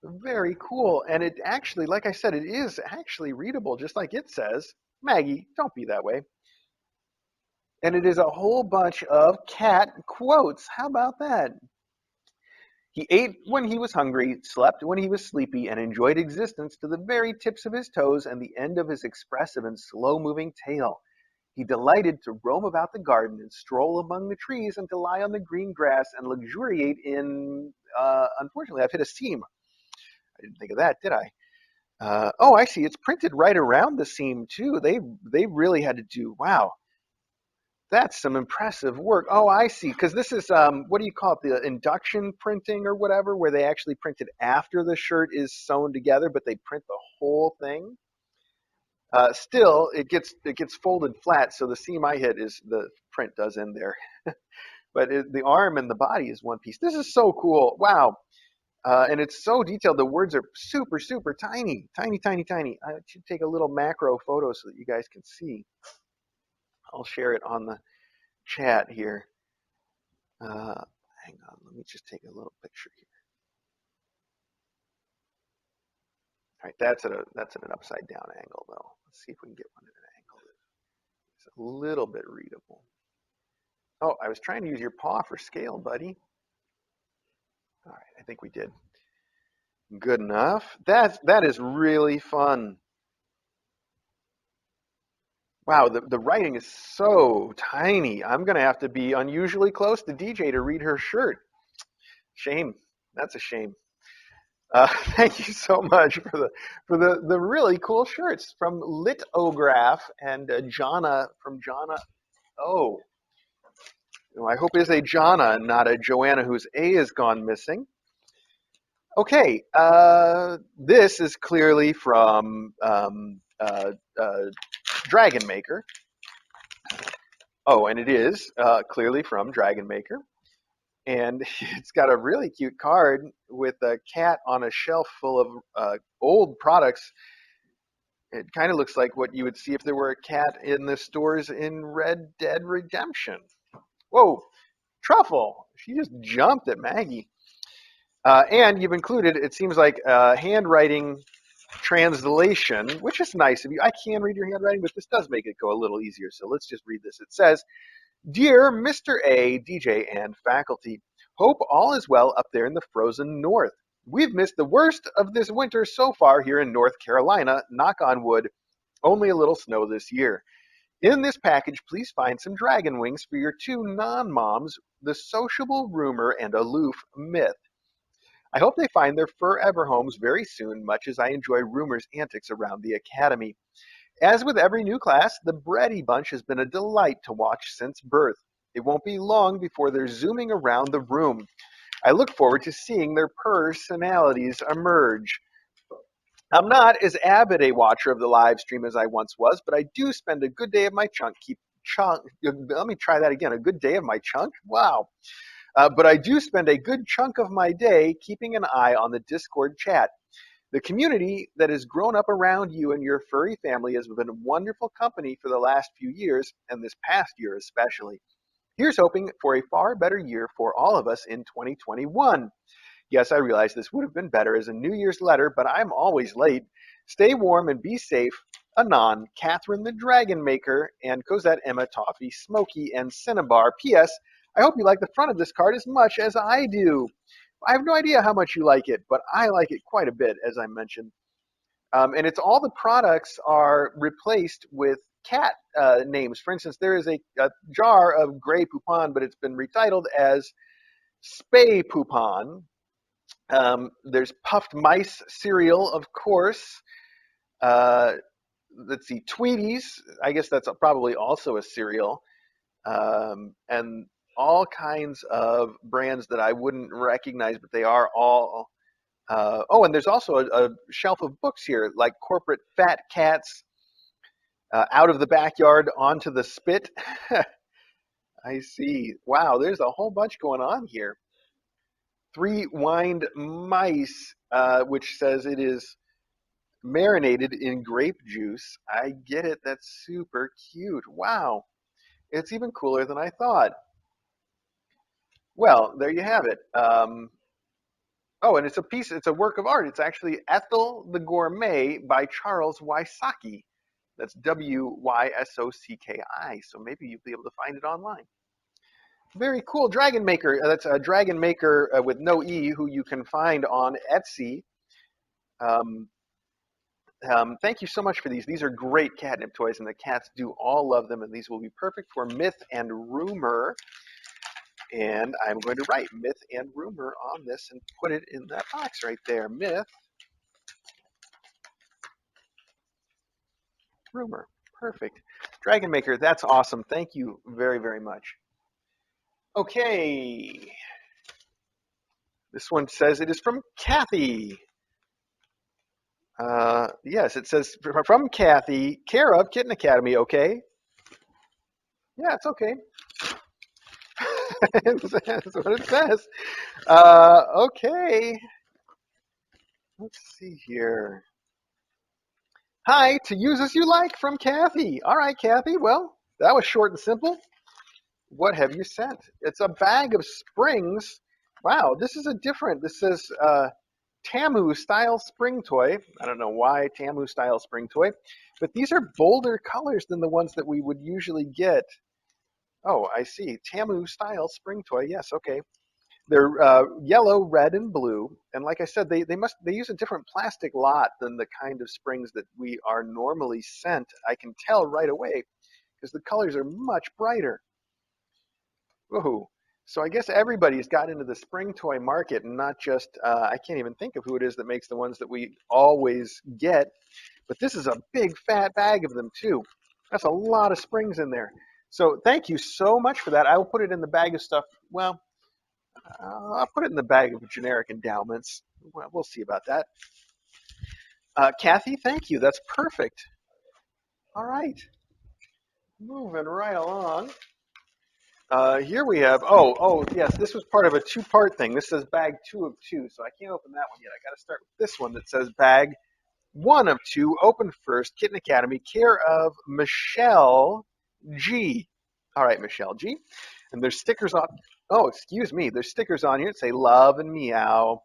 Very cool. And it actually, like I said, it is actually readable, just like it says. Maggie, don't be that way. And it is a whole bunch of cat quotes. How about that? He ate when he was hungry, slept when he was sleepy, and enjoyed existence to the very tips of his toes and the end of his expressive and slow moving tail. He delighted to roam about the garden and stroll among the trees and to lie on the green grass and luxuriate in. Unfortunately, I've hit a seam. I didn't think of that, did I? Oh, I see. It's printed right around the seam too. They really had to do. Wow, that's some impressive work. Oh, I see. Because this is what do you call it? The induction printing or whatever, where they actually print it after the shirt is sewn together, but they print the whole thing. Still, it gets folded flat, so the seam I hit is the print does end there. But the arm and the body is one piece. This is so cool. Wow. And it's so detailed. The words are super, super tiny, tiny, tiny, tiny. I should take a little macro photo so that you guys can see. I'll share it on the chat here. Hang on, let me just take a little picture here. All right, that's at an upside down angle though. Let's see if we can get one at an angle that's a little bit readable. Oh, I was trying to use your paw for scale, buddy. All right, I think we did. Good enough. That is really fun. Wow, the writing is so tiny. I'm going to have to be unusually close to DJ to read her shirt. Shame. That's a shame. Thank you so much for the really cool shirts from Litograph and Jonna from Jonna. Oh, I hope it is a Jonna and not a Joanna whose A is gone missing. Okay, this is clearly from Dragon Maker. Oh, and it is clearly from Dragon Maker. And it's got a really cute card with a cat on a shelf full of old products. It kind of looks like what you would see if there were a cat in the stores in Red Dead Redemption. Whoa, Truffle! She just jumped at Maggie. And you've included, it seems like, handwriting translation, which is nice of you. I can read your handwriting, but this does make it go a little easier. So let's just read this. It says, Dear Mr. A, DJ, and faculty, hope all is well up there in the frozen north. We've missed the worst of this winter so far here in North Carolina, knock on wood, only a little snow this year. In this package, please find some dragon wings for your two non-moms, the sociable rumor and aloof myth. I hope they find their forever homes very soon, much as I enjoy rumor's antics around the academy. As with every new class, the Brady Bunch has been a delight to watch since birth. It won't be long before they're zooming around the room. I look forward to seeing their personalities emerge. I'm not as avid a watcher of the live stream as I once was, but I do spend a good day of my let me try that again. A good day of my chunk? Wow. But I do spend a good chunk of my day keeping an eye on the Discord chat. The community that has grown up around you and your furry family has been wonderful company for the last few years, and this past year especially. Here's hoping for a far better year for all of us in 2021. Yes, I realize this would have been better as a New Year's letter, but I'm always late. Stay warm and be safe. Anon, Catherine the Dragon Maker, and Cosette Emma Toffee, Smokey, and Cinnabar. P.S. I hope you like the front of this card as much as I do. I have no idea how much you like it, but I like it quite a bit, as I mentioned. And it's all the products are replaced with cat names. For instance, there is a jar of Grey Poupon, but it's been retitled as Spay Poupon. There's puffed mice cereal, of course. Uh, let's see, Tweeties. I guess that's probably also a cereal. And all kinds of brands that I wouldn't recognize, but they are all Oh, and there's also a shelf of books here, like Corporate Fat Cats, Out of the Backyard, Onto the Spit. I see. Wow, there's a whole bunch going on here. Three Wined Mice, which says it is marinated in grape juice. I get it. That's super cute. Wow. It's even cooler than I thought. Well, there you have it. Oh, and it's a work of art. It's actually Ethel the Gourmet by Charles Wysocki. That's Wysocki. So maybe you'll be able to find it online. Very cool. Dragon Maker. That's a Dragon Maker with no E, who you can find on Etsy. Um, thank you so much for these. These are great catnip toys, and the cats do all love them, and these will be perfect for myth and rumor. And I'm going to write myth and rumor on this and put it in that box right there. Myth, rumor. Perfect. Dragon Maker, that's awesome. Thank you very, very much. Okay. This one says it is from Kathy. Yes, it says from Kathy, care of Kitten Academy, okay? Yeah, it's okay. That's what it says. Okay. Let's see here. Hi, to use as you like from Kathy. All right, Kathy. Well, that was short and simple. What have you sent? It's a bag of springs. Wow, this is a different. This says Tamu style spring toy. I don't know why Tamu style spring toy, but these are bolder colors than the ones that we would usually get. Oh, I see. Tamu style spring toy. Yes, okay. They're yellow, red, and blue. And like I said, they use a different plastic lot than the kind of springs that we are normally sent. I can tell right away because the colors are much brighter. Woohoo! So I guess everybody's got into the spring toy market, and not just I can't even think of who it is that makes the ones that we always get. But this is a big fat bag of them too. That's a lot of springs in there. So thank you so much for that. I will put it in the bag of stuff. Well, I'll put it in the bag of generic endowments. Well, we'll see about that. Kathy, thank you. That's perfect. All right. Moving right along. Here we have, yes, this was part of a two-part thing. This says bag 2 of 2, so I can't open that one yet. I got to start with this one that says bag 1 of 2, open first, Kitten Academy, care of Michelle G. All right, Michelle G. And there's stickers on, oh, excuse me, there's stickers on here that say love and meow.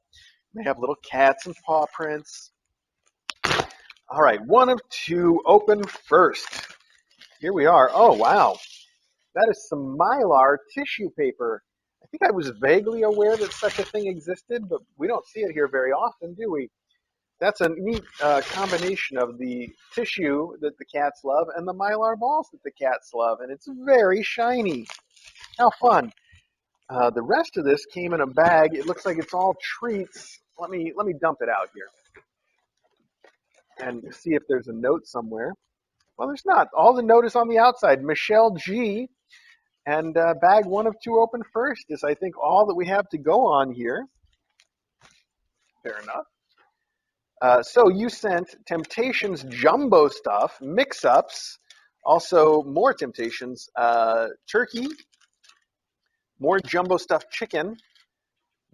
They have little cats and paw prints. All right, 1 of 2, open first. Here we are. Oh, wow. That is some Mylar tissue paper. I think I was vaguely aware that such a thing existed, but we don't see it here very often, do we? That's a neat combination of the tissue that the cats love and the Mylar balls that the cats love, and it's very shiny. How fun! The rest of this came in a bag. It looks like it's all treats. Let me dump it out here and see if there's a note somewhere. Well, there's not. All the note is on the outside. Michelle G. And bag 1 of 2 open first is, I think, all that we have to go on here. Fair enough. So you sent Temptations jumbo stuff, mix-ups, also more Temptations turkey, more jumbo stuffed chicken,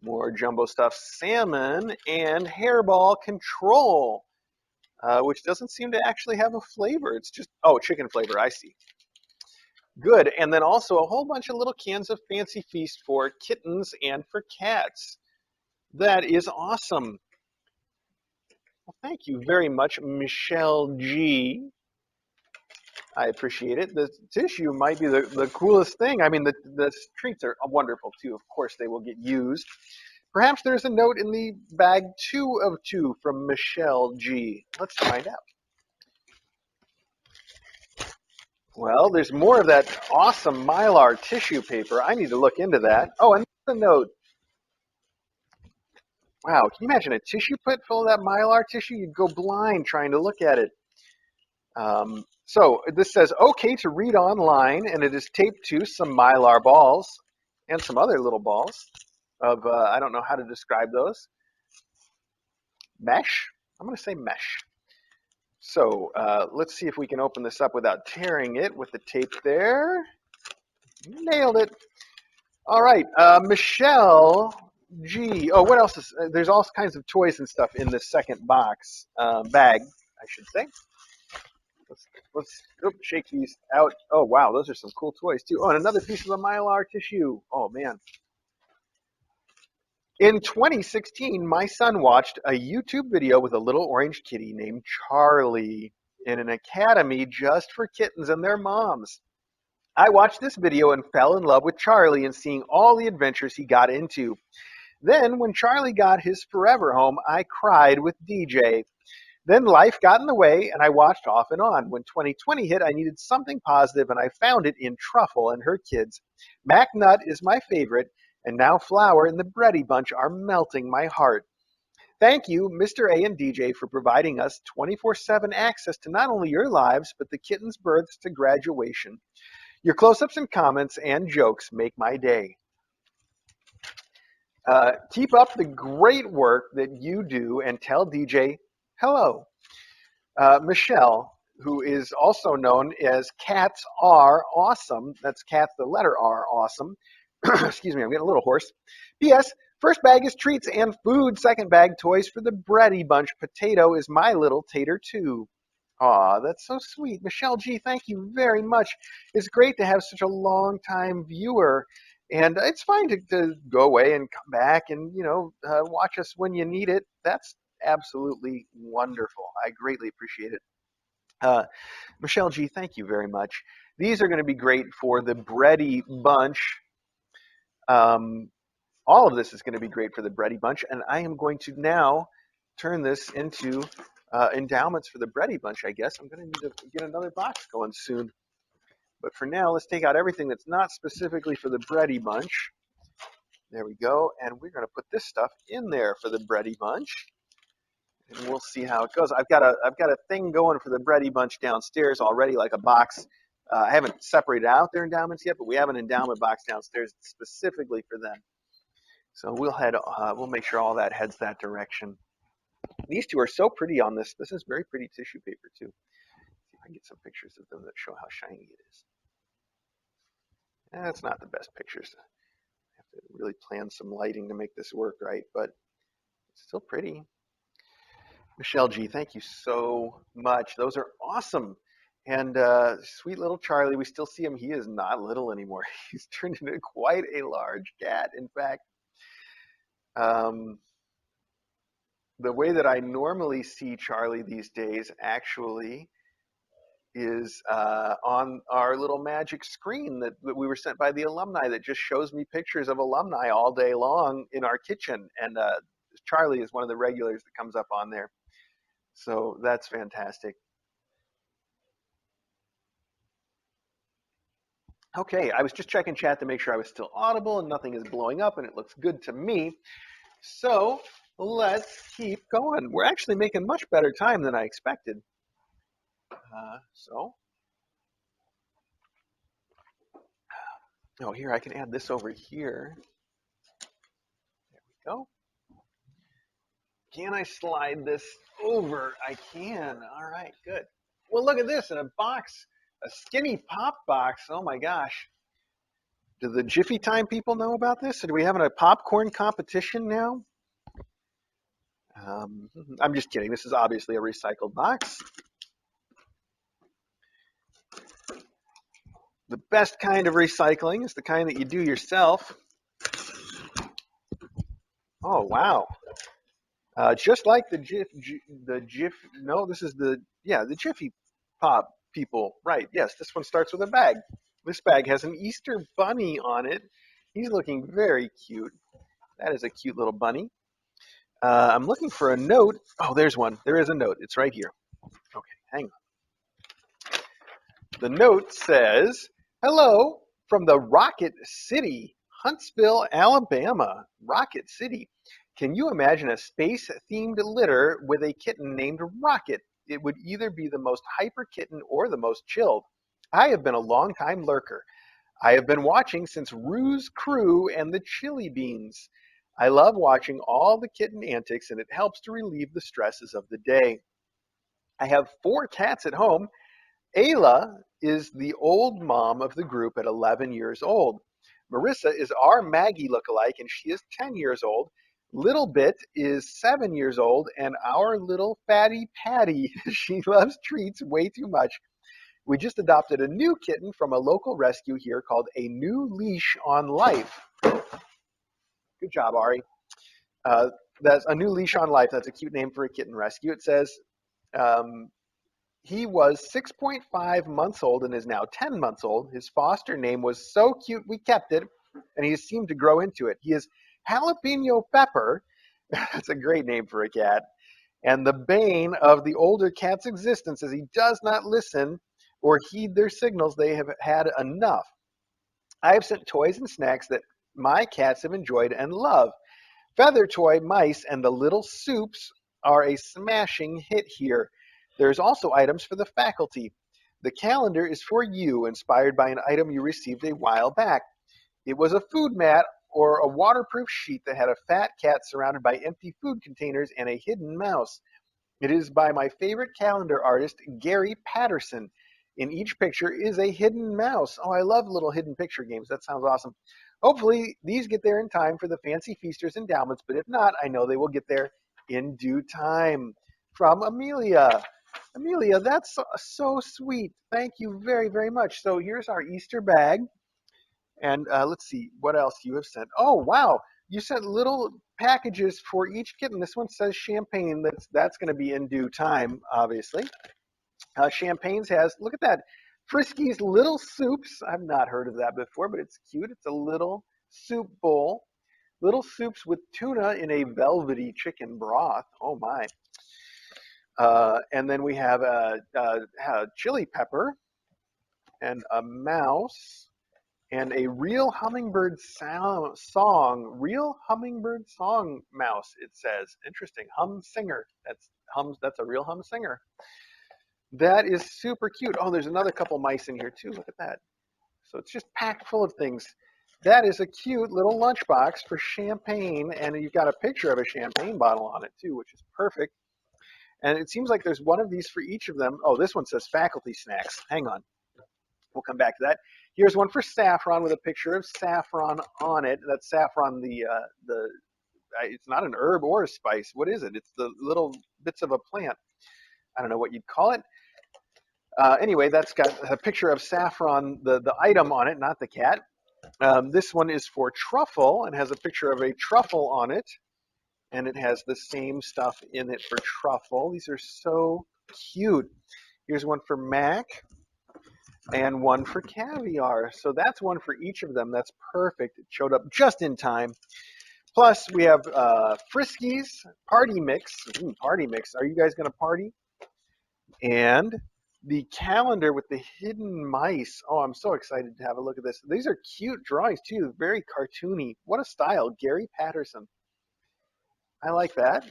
more jumbo stuffed salmon, and hairball control, which doesn't seem to actually have a flavor. It's just, oh, chicken flavor, I see. Good. And then also a whole bunch of little cans of Fancy Feast for kittens and for cats. That is awesome. Well, thank you very much, Michelle G. I appreciate it. The tissue might be the coolest thing. I mean, the treats are wonderful too. Of course, they will get used. Perhaps there's a note in the bag 2 of 2 from Michelle G. Let's find out. Well, there's more of that awesome Mylar tissue paper. I need to look into that. Oh, and there's a note. Wow, can you imagine a tissue put full of that Mylar tissue? You'd go blind trying to look at it. So this says, okay to read online, and it is taped to some Mylar balls and some other little balls of, I don't know how to describe those. mesh. I'm going to say mesh. So let's see if we can open this up without tearing it with the tape there. Nailed it. All right, Michelle G. Oh, what else is? There's all kinds of toys and stuff in this second box bag, I should say. Let's shake these out. Oh wow, those are some cool toys too. Oh, and another piece of the mylar tissue. Oh man. In 2016, my son watched a YouTube video with a little orange kitty named Charlie in an academy just for kittens and their moms. I watched this video and fell in love with Charlie and seeing all the adventures he got into. Then, when Charlie got his forever home, I cried with DJ. Then life got in the way and I watched off and on. When 2020 hit, I needed something positive and I found it in Truffle and her kids. Mac Nut is my favorite, and now Flower and the Brady Bunch are melting my heart. Thank you, Mr. A and DJ, for providing us 24/7 access to not only your lives, but the kittens' births to graduation. Your close-ups and comments and jokes make my day. Keep up the great work that you do and tell DJ hello. Michelle, who is also known as Cats Are Awesome. That's Cats, the letter R, awesome. Excuse me, I'm getting a little hoarse. P.S. First bag is treats and food. Second bag, toys for the Brady Bunch. Potato is my little tater too. Aw, that's so sweet. Michelle G., thank you very much. It's great to have such a long-time viewer. And it's fine to go away and come back and, watch us when you need it. That's absolutely wonderful. I greatly appreciate it. Michelle G., thank you very much. These are going to be great for the Brady Bunch. All of this is going to be great for the Brady Bunch, and I am going to now turn this into endowments for the Brady Bunch, I guess. I'm going to need to get another box going soon. But for now, let's take out everything that's not specifically for the Brady Bunch. There we go. And we're going to put this stuff in there for the Brady Bunch. And we'll see how it goes. I've got a thing going for the Brady Bunch downstairs already, like a box. I haven't separated out their endowments yet, but we have an endowment box downstairs specifically for them. So we'll make sure all that heads that direction. These two are so pretty on this. This is very pretty tissue paper too. See if I can get some pictures of them that show how shiny it is. That's not the best pictures. I have to really plan some lighting to make this work right, but it's still pretty. Michelle G., thank you so much. Those are awesome. And sweet little Charlie, we still see him. He is not little anymore. He's turned into quite a large cat. In fact, the way that I normally see Charlie these days actually is on our little magic screen that we were sent by the alumni that just shows me pictures of alumni all day long in our kitchen. And Charlie is one of the regulars that comes up on there. So that's fantastic. Okay, I was just checking chat to make sure I was still audible and nothing is blowing up and it looks good to me. So let's keep going. We're actually making much better time than I expected. Here, I can add this over here. There we go. Can I slide this over? I can. All right, good. Well, look at this in a box, a skinny pop box. Oh my gosh. Do the Jiffy Time people know about this? Are we having a popcorn competition now? I'm just kidding. This is obviously a recycled box. The best kind of recycling is the kind that you do yourself. Oh, wow. Just like the Jiffy Pop people. Right, yes, this one starts with a bag. This bag has an Easter bunny on it. He's looking very cute. That is a cute little bunny. I'm looking for a note. Oh, there's one. There is a note. It's right here. Okay, hang on. The note says, hello from the Rocket City, Huntsville, Alabama. Rocket City. Can you imagine a space-themed litter with a kitten named Rocket? It would either be the most hyper kitten or the most chilled. I have been a long-time lurker. I have been watching since Rue's Crew and the Chili Beans. I love watching all the kitten antics, and it helps to relieve the stresses of the day. I have 4 cats at home. Ayla is the old mom of the group at 11 years old. Marissa is our Maggie lookalike, and she is 10 years old. Little Bit is 7 years old, and our little fatty Patty, she loves treats way too much. We just adopted a new kitten from a local rescue here called A New Leash on Life. Good job, Ari. Uh, that's A New Leash on Life. That's a cute name for a kitten rescue. It says um, he was 6.5 months old and is now 10 months old. His foster name was so cute we kept it, and he seemed to grow into it. He is Jalapeno Pepper. That's a great name for a cat. And the bane of the older cat's existence is he does not listen or heed their signals. They have had enough. I have sent toys and snacks that my cats have enjoyed and love. Feather Toy Mice and the Little Soups are a smashing hit here. There's also items for the faculty. The calendar is for you, inspired by an item you received a while back. It was a food mat or a waterproof sheet that had a fat cat surrounded by empty food containers and a hidden mouse. It is by my favorite calendar artist, Gary Patterson. In each picture is a hidden mouse. Oh, I love little hidden picture games. That sounds awesome. Hopefully, these get there in time for the Fancy Feasters endowments, but if not, I know they will get there in due time. From Amelia. Amelia, that's so sweet. Thank you very, very much. So here's our Easter bag. And let's see what else you have sent. Oh, wow. You sent little packages for each kitten. This one says champagne. That's going to be in due time, obviously. Champagne's has, look at that, Frisky's Little Soups. I've not heard of that before, but it's cute. It's a little soup bowl. Little soups with tuna in a velvety chicken broth. Oh, my. And then we have a chili pepper and a mouse and a real hummingbird real hummingbird song mouse. It says, interesting, hum singer. That's a real hum singer. That is super cute. Oh, there's another couple mice in here too. Look at that. So it's just packed full of things. That is a cute little lunchbox for champagne, and you've got a picture of a champagne bottle on it too, which is perfect. And it seems like there's one of these for each of them. Oh, this one says faculty snacks. Hang on. We'll come back to that. Here's one for saffron with a picture of saffron on it. That's saffron, it's not an herb or a spice. What is it? It's the little bits of a plant. I don't know what you'd call it. Anyway, that's got a picture of saffron, the item on it, not the cat. This one is for truffle and has a picture of a truffle on it. And it has the same stuff in it for truffle. These are so cute. Here's one for Mac and one for caviar. So that's one for each of them. That's perfect. It showed up just in time. Plus, we have Friskies Party Mix. Party Mix. Are you guys going to party? And the calendar with the hidden mice. Oh, I'm so excited to have a look at this. These are cute drawings, too. Very cartoony. What a style. Gary Patterson. I like that.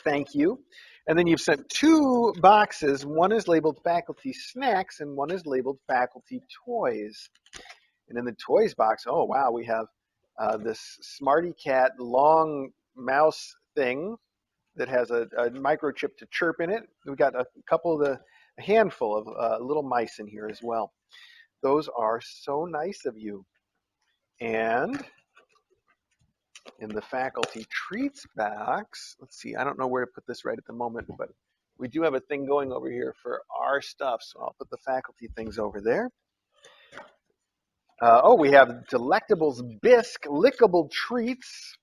Thank you. And then you've sent 2 boxes. One is labeled faculty snacks and one is labeled faculty toys. And in the toys box, oh wow, we have this Smarty Cat long mouse thing that has a microchip to chirp in it. We've got a handful of little mice in here as well. Those are so nice of you. And in the faculty treats box, let's see, I don't know where to put this right at the moment, but we do have a thing going over here for our stuff, so I'll put the faculty things over there. We have Delectables Bisque lickable treats.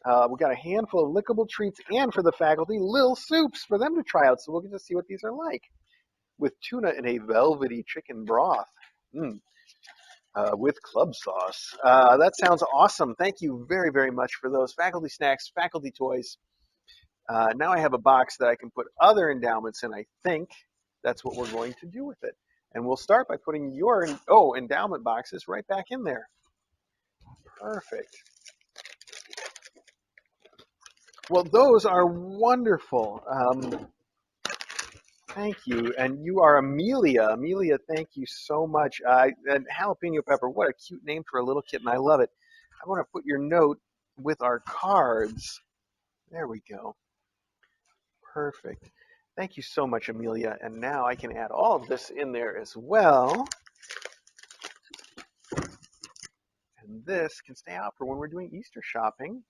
We got a handful of lickable treats, and for the faculty, little soups for them to try out, so we'll get to see what these are like. With tuna in a velvety chicken broth. With club sauce. That sounds awesome. Thank you very, very much for those faculty snacks, faculty toys. Now I have a box that I can put other endowments in. I think that's what we're going to do with it. And we'll start by putting your endowment boxes right back in there. Perfect. Well, those are wonderful. Thank you. And you are Amelia. Amelia, thank you so much. And Jalapeno Pepper, what a cute name for a little kitten. I love it. I want to put your note with our cards. There we go. Perfect. Thank you so much, Amelia. And now I can add all of this in there as well. And this can stay out for when we're doing Easter shopping.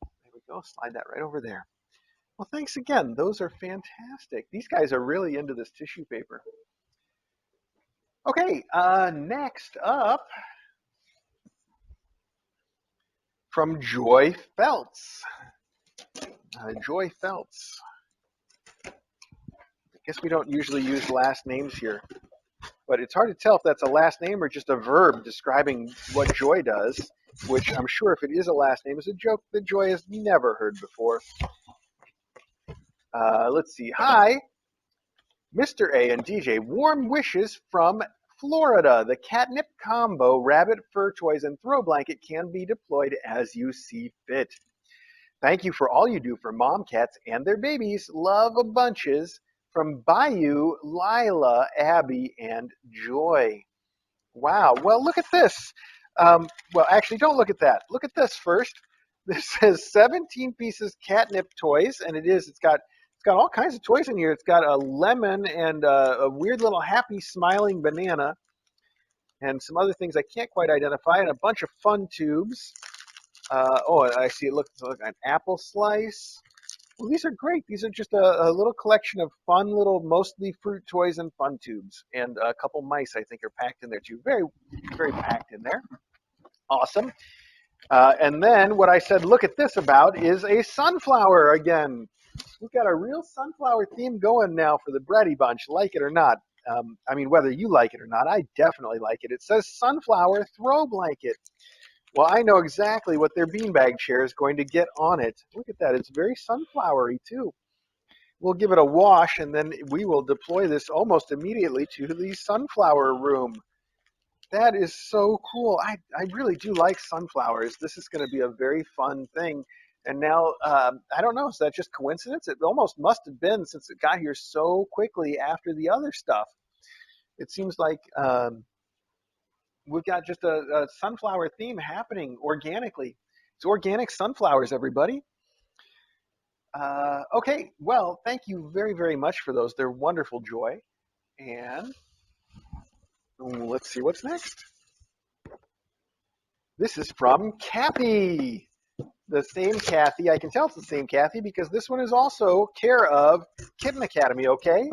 There we go. Slide that right over there. Well, thanks again. Those are fantastic. These guys are really into this tissue paper. Okay, next up, from Joy Feltz. Joy Feltz. I guess we don't usually use last names here, but it's hard to tell if that's a last name or just a verb describing what Joy does, which I'm sure if it is a last name is a joke that Joy has never heard before. Let's see. Hi, Mr. A and DJ. Warm wishes from Florida. The catnip combo, rabbit fur toys, and throw blanket can be deployed as you see fit. Thank you for all you do for mom cats and their babies. Love a bunches from Bayou, Lila, Abby, and Joy. Wow. Well, look at this. Well, actually, don't look at that. Look at this first. This says 17 pieces catnip toys, and it's got all kinds of toys in here. It's got a lemon and a weird little happy smiling banana and some other things I can't quite identify, and a bunch of fun tubes. Oh, I see it looks like an apple slice. Well, these are great. These are just a little collection of fun little, mostly fruit toys and fun tubes. And a couple mice, I think, are packed in there too. Very, very packed in there. Awesome. And then what I said, look at this about, is a sunflower again. We've got a real sunflower theme going now for the Brady Bunch, like it or not. I mean, whether you like it or not, I definitely like it. It says sunflower throw blanket. Well, I know exactly what their beanbag chair is going to get on it. Look at that. It's very sunflowery, too. We'll give it a wash, and then we will deploy this almost immediately to the sunflower room. That is so cool. I really do like sunflowers. This is going to be a very fun thing. And now, I don't know, is that just coincidence? It almost must have been since it got here so quickly after the other stuff. It seems like we've got just a sunflower theme happening organically. It's organic sunflowers, everybody. Okay, well, thank you very, very much for those. They're wonderful, Joy. And let's see what's next. This is from Kathy. The same Kathy. I can tell it's the same Kathy because this one is also care of Kitten Academy, okay?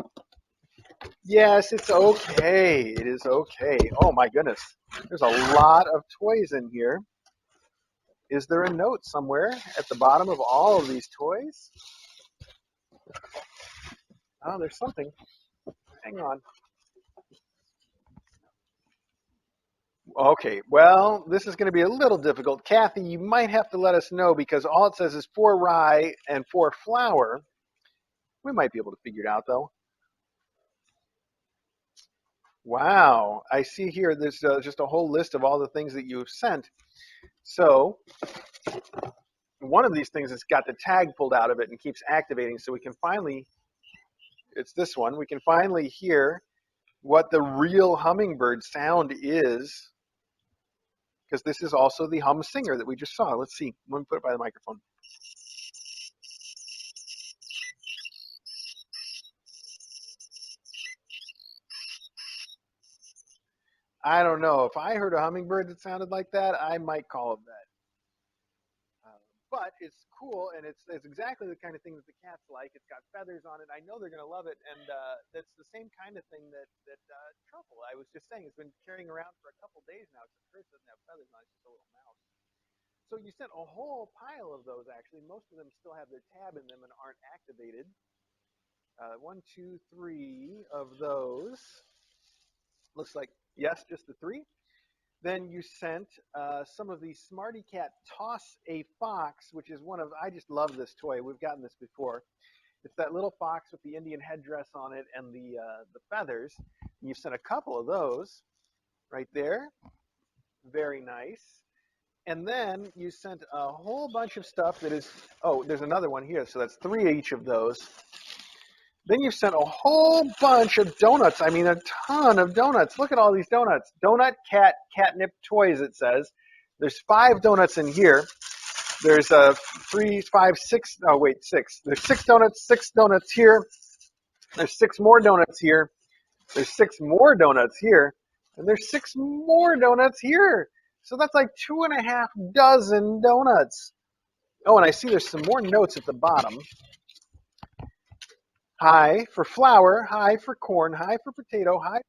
Yes, it's okay. It is okay. Oh my goodness. There's a lot of toys in here. Is there a note somewhere at the bottom of all of these toys? Oh, there's something. Hang on. Okay, well, this is going to be a little difficult. Kathy, you might have to let us know because all it says is 4 rye and 4 flour. We might be able to figure it out, though. Wow, I see here there's just a whole list of all the things that you've sent. So one of these things has got the tag pulled out of it and keeps activating, so we can finally, it's this one, we can finally hear what the real hummingbird sound is, because this is also the hum singer that we just saw. Let's see. Let me put it by the microphone. I don't know. If I heard a hummingbird that sounded like that, I might call it that. But it's cool, and it's exactly the kind of thing that the cats like. It's got feathers on it. I know they're going to love it, and that's the same kind of thing that Truffle, I was just saying, has been carrying around for a couple days now. Except hers doesn't have feathers on it; it's just a little mouse. So you sent a whole pile of those, actually. Most of them still have their tab in them and aren't activated. 1, 2, 3 of those. Looks like, yes, just the 3. Then you sent some of the Smarty Cat Toss a Fox, which is one of, I just love this toy. We've gotten this before. It's that little fox with the Indian headdress on it and the feathers. And you sent a couple of those right there. Very nice. And then you sent a whole bunch of stuff that is, oh, there's another one here. So that's 3 each of those. Then you've sent a whole bunch of donuts. I mean, a ton of donuts. Look at all these donuts. Donut Cat Catnip Toys, it says. There's 5 donuts in here. There's 3, 5, 6. Oh wait, 6. There's 6 donuts. 6 donuts here. There's 6 more donuts here. There's 6 more donuts here, and there's 6 more donuts here. So that's like 2.5 dozen donuts. Oh, and I see there's some more notes at the bottom. High for flour, high for corn, high for potato, high.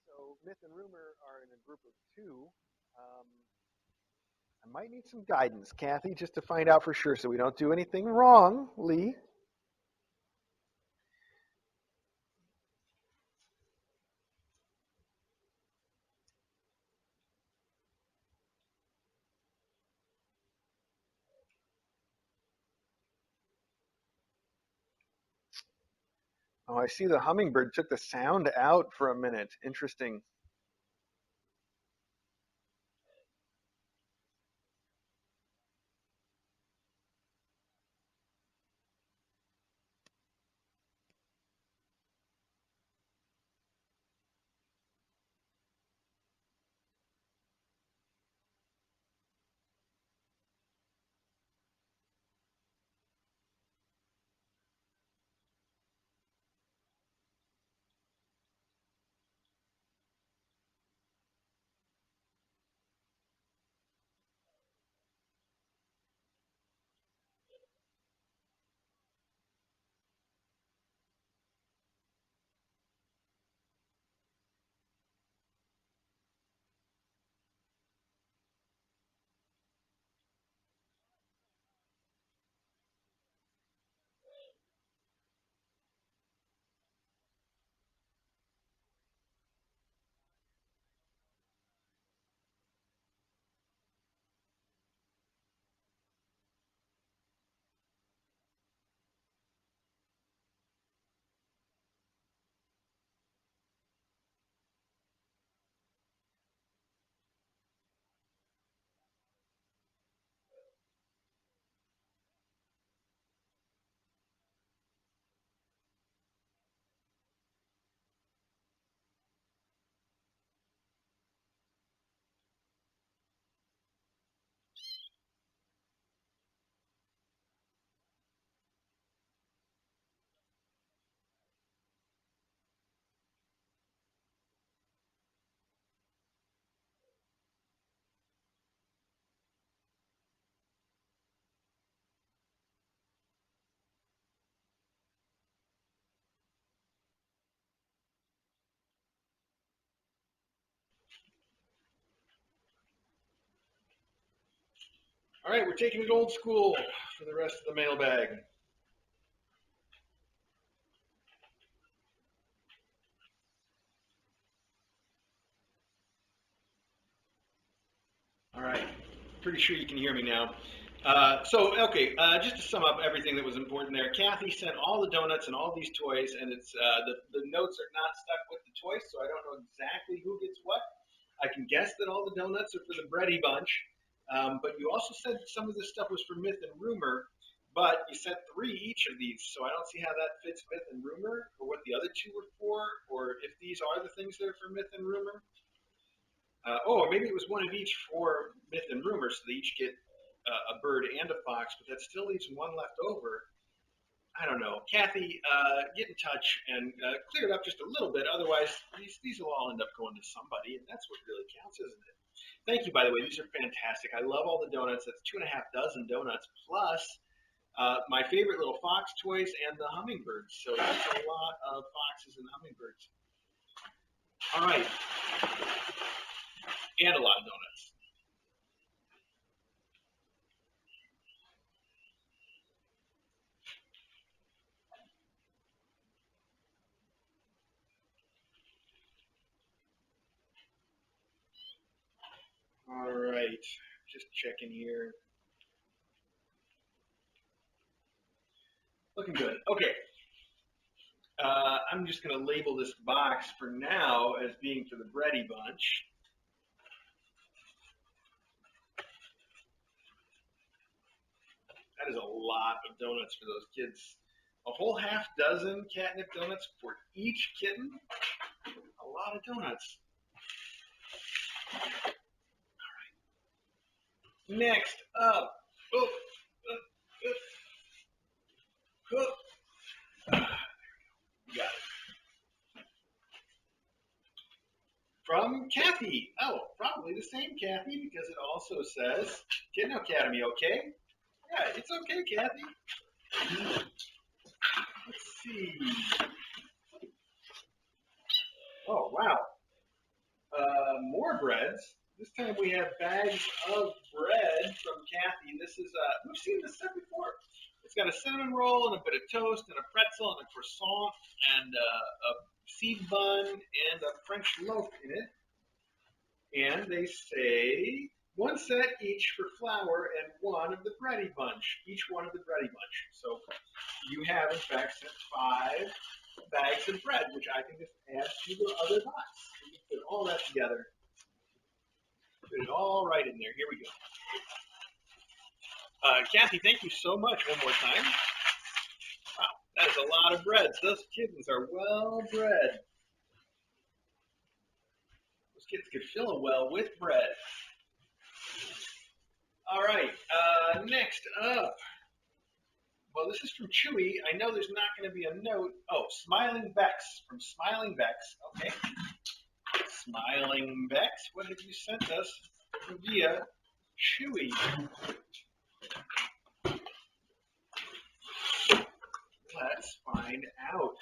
So myth and rumor are in a group of two. Um, I might need some guidance, Kathy, just to find out for sure so we don't do anything wrong, Lee. Oh, I see the hummingbird took the sound out for a minute. Interesting. All right, we're taking it old school for the rest of the mailbag. All right, pretty sure you can hear me now. Okay, just to sum up everything that was important there, Kathy sent all the donuts and all these toys, and it's the notes are not stuck with the toys, so I don't know exactly who gets what. I can guess that all the donuts are for the Bready bunch, but you also said some of this stuff was for myth and rumor, but you sent three each of these, so I don't see how that fits myth and rumor, or what the other two were for, or if these are the things that are for myth and rumor. Or maybe it was one of each for myth and rumor, so they each get a bird and a fox, but that still leaves one left over. I don't know. Kathy, get in touch and clear it up just a little bit. Otherwise, these will all end up going to somebody, and that's what really counts, isn't it? Thank you, by the way. These are fantastic. I love all the donuts. That's 2.5 dozen donuts plus my favorite little fox toys and the hummingbirds. So that's a lot of foxes and hummingbirds. All right, and a lot of donuts. All right, just checking here. Looking good. Okay. I'm just going to label this box for now as being for the Bready Bunch. That is a lot of donuts for those kids. A whole half dozen catnip donuts for each kitten. A lot of donuts. Next up. Oh, you got it. From Kathy. Oh, probably the same Kathy because it also says Kitten Academy, okay? Yeah, it's okay, Kathy. Let's see. Oh, wow. More breads. This time we have bags of bread from Kathy. This is, we've seen this stuff before. It's got a cinnamon roll and a bit of toast and a pretzel and a croissant and a seed bun and a French loaf in it. And they say one set each for flour and one of the Bready Bunch, each one of the Bready Bunch. So you have, in fact, sent 5 bags of bread, which I can just add to the other box. You can put all that together. Put it all right in there. Here we go. Kathy, thank you so much one more time. Wow, that is a lot of breads. Those kittens are well bred. Those kittens could fill well with bread. All right, next up. Well, this is from Chewy. I know there's not going to be a note. Oh, Smiling Bex from Smiling Bex. Okay. Smiling Bex, what have you sent us via Chewy? Let's find out.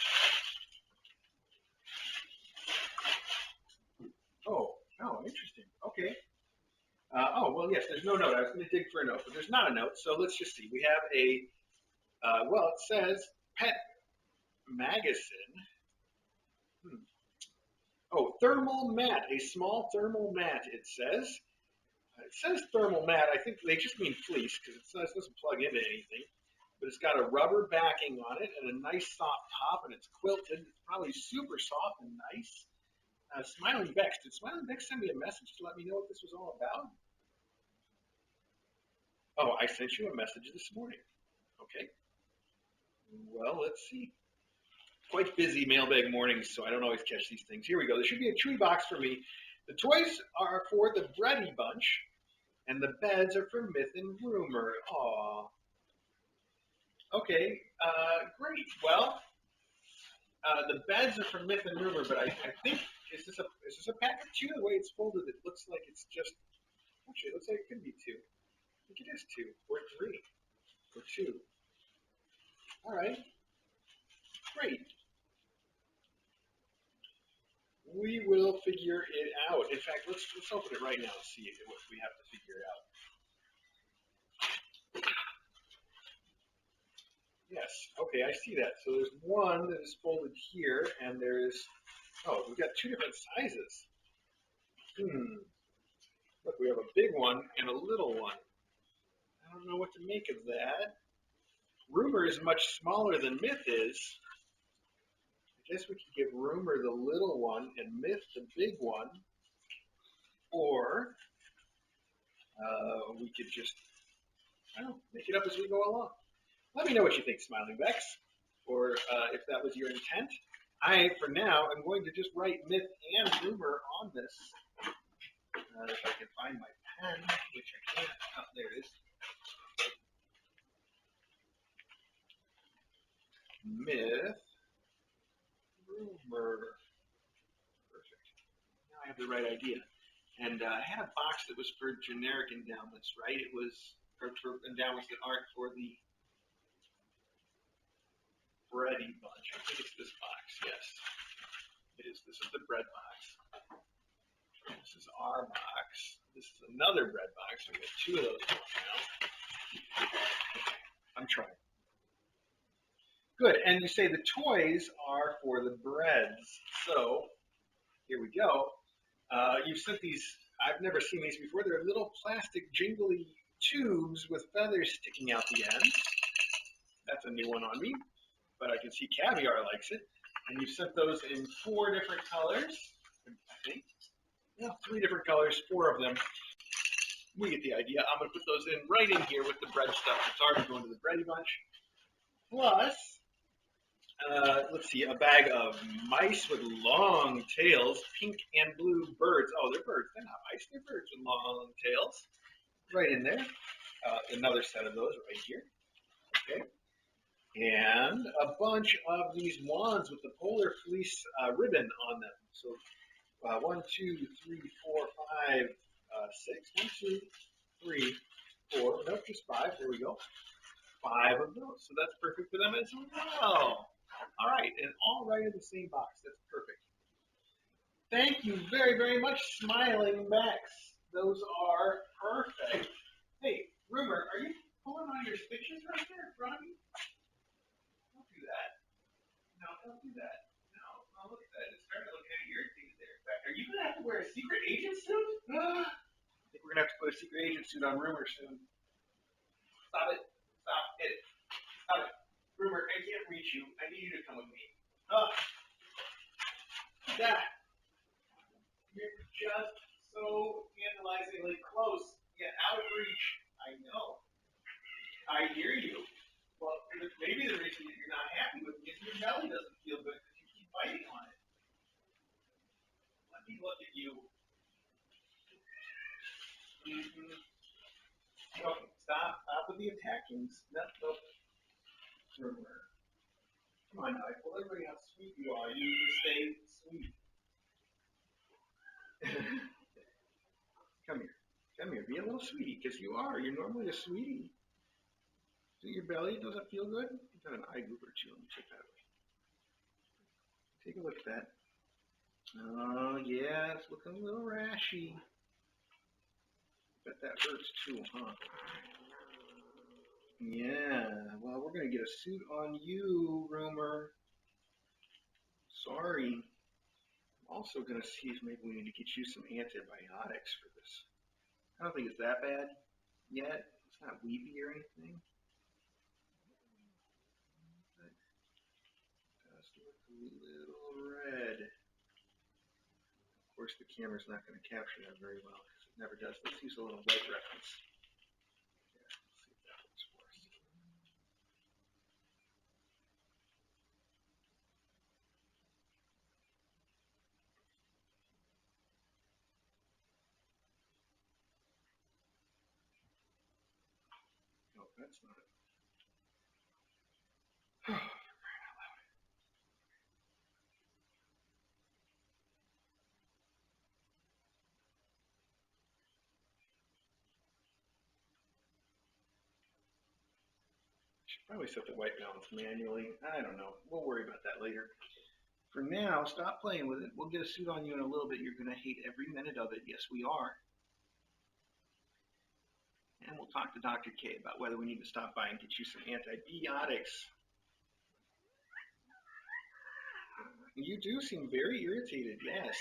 Oh, interesting. Okay. Oh, well, yes, there's no note. I was going to dig for a note, but there's not a note. So let's just see. We have a, well, it says Pet Magazine. Oh, thermal mat, a small thermal mat, it says. It says thermal mat. I think they just mean fleece because it doesn't plug into anything. But it's got a rubber backing on it and a nice soft top, and it's quilted. It's probably super soft and nice. Smiling Bex. Did Smiling Bex send me a message to let me know what this was all about? Oh, I sent you a message this morning. Okay. Well, let's see. Quite busy mailbag mornings, so I don't always catch these things. Here we go. There should be a Chewy box for me. The toys are for the Bready Bunch, and the beds are for Myth and Rumor. Aw. Okay, great. Well, the beds are for Myth and Rumor, but I think is this a pack of 2? The way it's folded, it looks like it's just. Actually, it looks like it could be 2. I think it is 2 or 3 or 2. All right, great. We will figure it out. In fact, let's open it right now and see what we have to figure out. Yes. Okay, I see that. So there's one that is folded here, and there's we've got 2 different sizes. Look, we have a big one and a little one. I don't know what to make of that. Rumor is much smaller than Myth is. I guess we could give Rumor the little one and Myth the big one. Or we could just, I don't know, make it up as we go along. Let me know what you think, Smiling Bex, or if that was your intent. I, for now, am going to just write Myth and Rumor on this. If I can find my pen, which I can't. Oh, there it is. Myth, Rumor. Perfect. Now I have the right idea. And I had a box that was for generic endowments, right? It was for endowments that aren't for the Bready Bunch. I think it's this box, yes. It is. This is the bread box. This is our box. This is another bread box. We got 2 of those now. I'm trying. Good. And you say the toys are for the breads. So here we go. You've sent these. I've never seen these before. They're little plastic jingly tubes with feathers sticking out the end. That's a new one on me, but I can see Caviar likes it. And you sent those in 4 different colors, I think. Yeah, 3 different colors, 4 of them. We get the idea. I'm going to put those in right in here with the bread stuff. It's already going to the bready bunch. Plus, let's see, a bag of mice with long tails, pink and blue birds. Oh, they're birds. They're not mice. They're birds with long tails. Right in there. Another set of those right here. Okay. And a bunch of these wands with the polar fleece ribbon on them. So 1, 2, 3, 4, 5, 6. 1, 2, 3, 4. Nope, just 5. There we go. 5 of those. So that's perfect for them as well. All right, and all right in the same box. That's perfect. Thank you very, very much, Smiling Max. Those are perfect. Hey, Rumor, are you pulling on your stitches right there in front of you? Don't do that. No, don't do that. No, oh, look at that. It's starting to look kind of irritated there. In fact, are you going to have to wear a secret agent suit? I think we're going to have to put a secret agent suit on Rumor soon. Stop it. Stop it. Stop it. Rumor, I can't reach you. I need you to come with me. That. You're just so tantalizingly close, yet out of reach. I know. I hear you. Well, maybe the reason that you're not happy with me is your belly doesn't feel good because you keep biting on it. Let me look at you. Okay, stop with the attackings. No. Rumor. Come on now, I told everybody how sweet you are. You need to stay sweet. Come here. Come here. Be a little sweetie, because you are. You're normally a sweetie. So your belly doesn't feel good? You've got an eye goop or two. Let me check that away. Take a look at that. Oh, yeah, it's looking a little rashy. Bet that hurts too, huh? Yeah, well, we're going to get a suit on you, Rumor. Sorry. I'm also going to see if maybe we need to get you some antibiotics for this. I don't think it's that bad yet. It's not weepy or anything. But it does look a little red. Of course, the camera's not going to capture that very well because it never does. Let's use a little white reference. Yeah, let's see if that works for us. No, that's not it. Should probably set the white balance manually. I don't know. We'll worry about that later. For now, stop playing with it. We'll get a suit on you in a little bit. You're going to hate every minute of it. Yes, we are. And we'll talk to Dr. K about whether we need to stop by and get you some antibiotics. You do seem very irritated. Yes,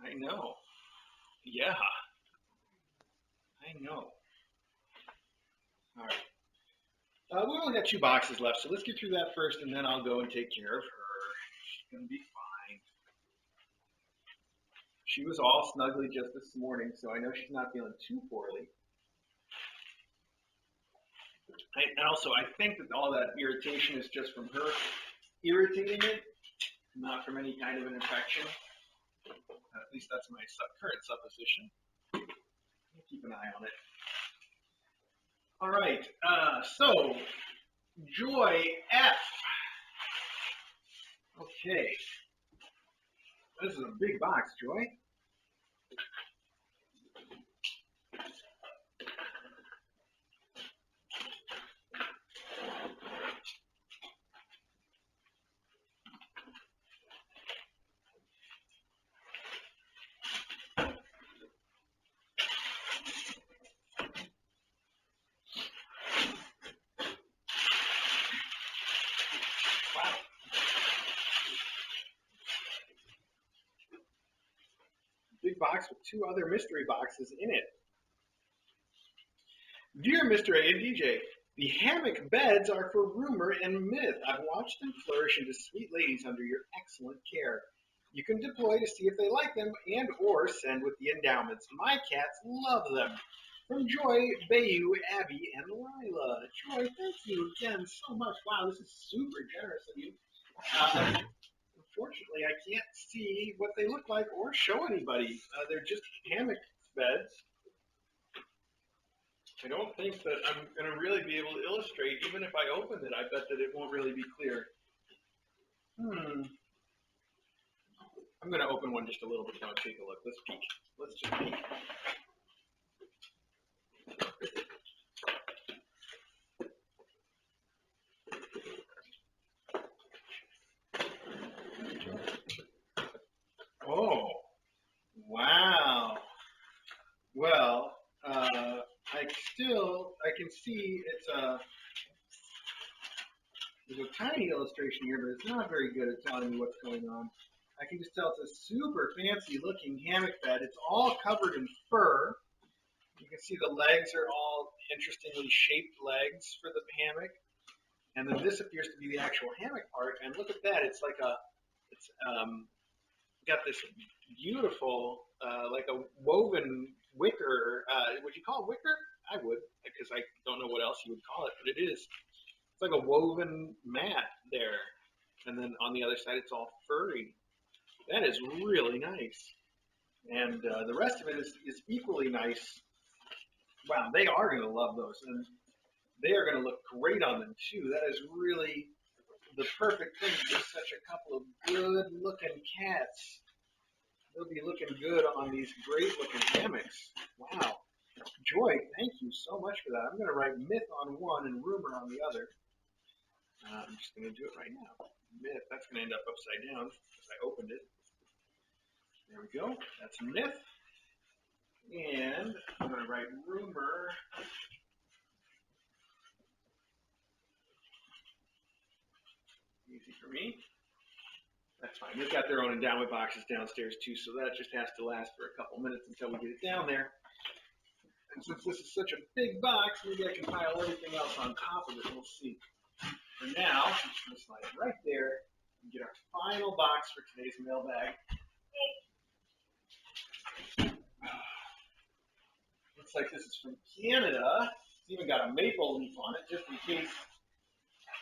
I know. Yeah, I know. All right. We only got 2 boxes left, so let's get through that first, and then I'll go and take care of her. She's going to be fine. She was all snuggly just this morning, so I know she's not feeling too poorly. And also, I think that all that irritation is just from her irritating it, not from any kind of an infection. At least that's my current supposition. I'll keep an eye on it. All right, so Joy F. Okay. This is a big box, Joy. Big box with 2 other mystery boxes in it. Dear Mr. A and DJ, The hammock beds are for rumor and myth. I've watched them flourish into sweet ladies under your excellent care. You can deploy to see if they like them and or send with the endowments. My cats love them. From Joy, Bayou, Abby, and Lila. Joy, thank you again so much. Wow, this is super generous of you. Unfortunately, I can't see what they look like or show anybody. They're just hammock beds. I don't think that I'm going to really be able to illustrate. Even if I open it, I bet that it won't really be clear. I'm going to open one just a little bit now and take a look. Let's peek. Let's just peek. Oh, wow. Well, I can see there's a tiny illustration here, but it's not very good at telling me what's going on. I can just tell it's a super fancy looking hammock bed. It's all covered in fur. You can see the legs are all interestingly shaped legs for the hammock. And then this appears to be the actual hammock part. And look at that. It's got this beautiful, like a woven wicker. Would you call it wicker? I would, because I don't know what else you would call it, but it is. It's like a woven mat there. And then on the other side, it's all furry. That is really nice. And the rest of it is equally nice. Wow, they are going to love those. And they are going to look great on them, too. That is really the perfect thing for such a couple of good-looking cats. They'll be looking good on these great-looking hammocks. Wow. Joy, thank you so much for that. I'm going to write myth on one and rumor on the other. I'm just going to do it right now. Myth, that's going to end up upside down because I opened it. There we go. That's myth. And I'm going to write rumor. Easy for me. That's fine. They've got their own endowment boxes downstairs too, so that just has to last for a couple minutes until we get it down there. And since this is such a big box, maybe I can pile everything else on top of it. We'll see. For now, I'm just going to slide it right there and get our final box for today's mailbag. Looks like this is from Canada. It's even got a maple leaf on it, just in case.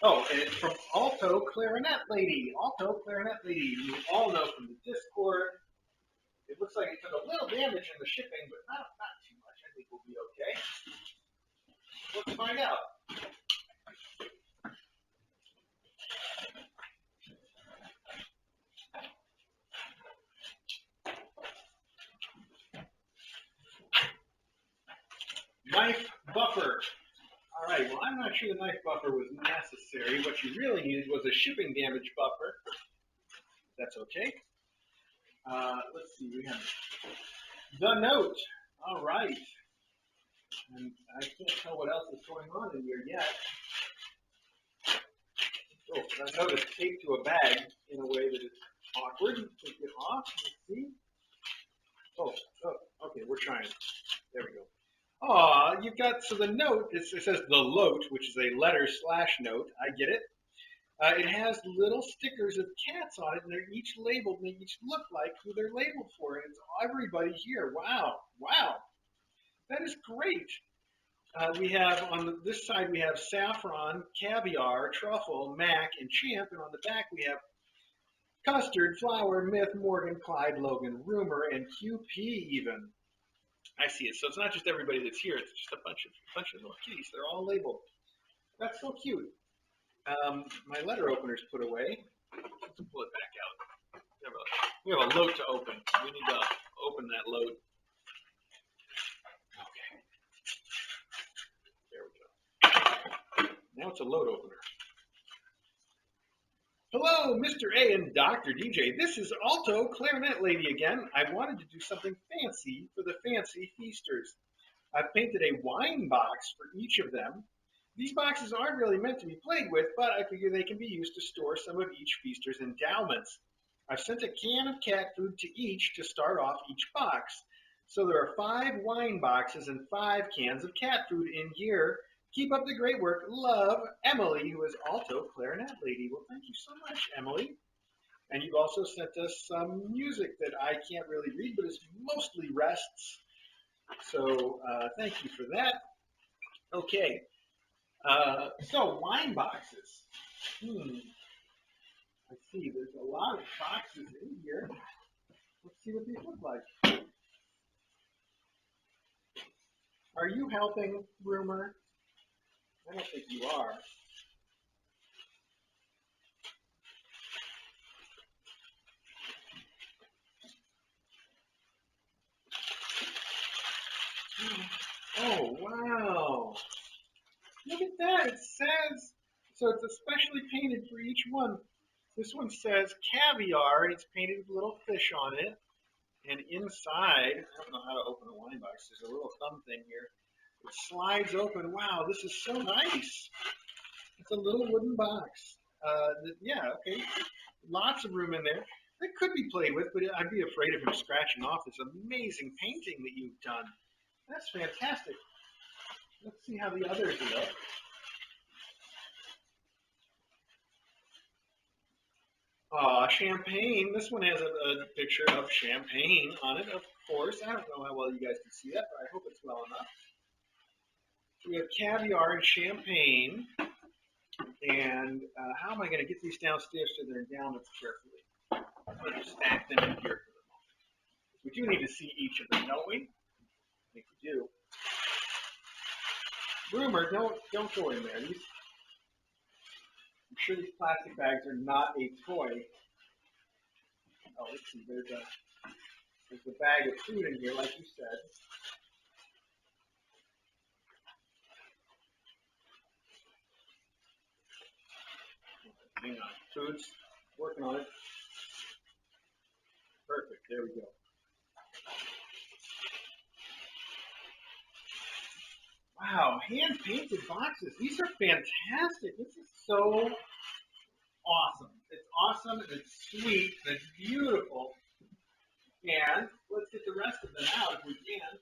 Oh, and it's from Alto Clarinet Lady. Alto Clarinet Lady, you all know from the Discord. It looks like it took a little damage in the shipping, but not too much. I think we'll be okay. Let's find out. Knife buffer. All right, well, I'm not sure the knife buffer was necessary. What you really needed was a shipping damage buffer. That's okay. Let's see, we have the note. All right. And I can't tell what else is going on in here yet. Oh, that note is taped to a bag in a way that is awkward. Take it off. Let's see. Oh, okay, we're trying. There we go. Aw, you've got, so the note, it says the lote, which is a letter / note. I get it. It has little stickers of cats on it, and they're each labeled, and they each look like who they're labeled for. And it's everybody here. Wow. That is great. We have, on this side, we have Saffron, Caviar, Truffle, Mac, and Champ. And on the back, we have Custard, Flower, Myth, Morgan, Clyde, Logan, Rumor, and QP even. I see it. So it's not just everybody that's here. It's just a bunch of little kitties. They're all labeled. That's so cute. My letter opener's put away. Let's pull it back out. We have a load to open. We need to open that load. Okay. There we go. Now it's a load opener. Hello, Mr. A and Dr. DJ. This is Alto Clarinet Lady again. I wanted to do something fancy for the fancy feasters. I've painted a wine box for each of them. These boxes aren't really meant to be played with, but I figure they can be used to store some of each feaster's endowments. I've sent a can of cat food to each to start off each box. So there are 5 wine boxes and 5 cans of cat food in here Keep up the great work. Love, Emily, who is also Clarinet Lady. Well, thank you so much, Emily. And you've also sent us some music that I can't really read, but it's mostly rests. So thank you for that. Okay. So wine boxes. I see. There's a lot of boxes in here. Let's see what these look like. Are you helping, Rumor? I don't think you are. Oh, wow. Look at that. It says, so it's especially painted for each one. This one says caviar, and it's painted with a little fish on it. And inside, I don't know how to open a wine box. There's a little thumb thing here. It slides open. Wow, this is so nice. It's a little wooden box. Yeah, okay. Lots of room in there. That could be played with, but I'd be afraid of him scratching off this amazing painting that you've done. That's fantastic. Let's see how the others look. Champagne. This one has a picture of champagne on it, of course. I don't know how well you guys can see that, but I hope it's well enough. So we have caviar and champagne. And how am I going to get these downstairs so they're down carefully? I'm going to stack them in here for the moment. We do need to see each of them, don't we? I think we do. Rumor, don't go in there. I'm sure these plastic bags are not a toy. Oh, let's see. There's a bag of food in here, like you said. Hang on. Food's working on it. Perfect. There we go. Wow, hand-painted boxes. These are fantastic. This is so awesome. It's awesome, and it's sweet, and it's beautiful. And let's get the rest of them out if we can.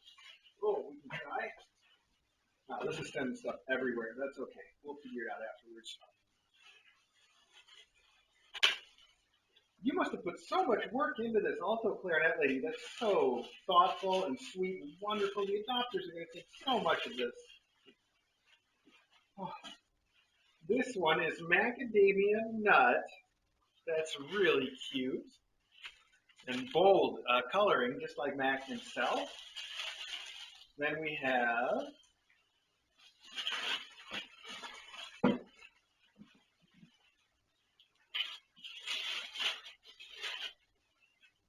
Oh, we can try. Wow, this is sending stuff everywhere. That's okay. We'll figure it out afterwards. You must have put so much work into this. Also, Clarinet Lady, that's so thoughtful and sweet and wonderful. The adopters are going to think so much of this. Oh, this one is macadamia nut. That's really cute. And bold coloring, just like Mac himself. Then we have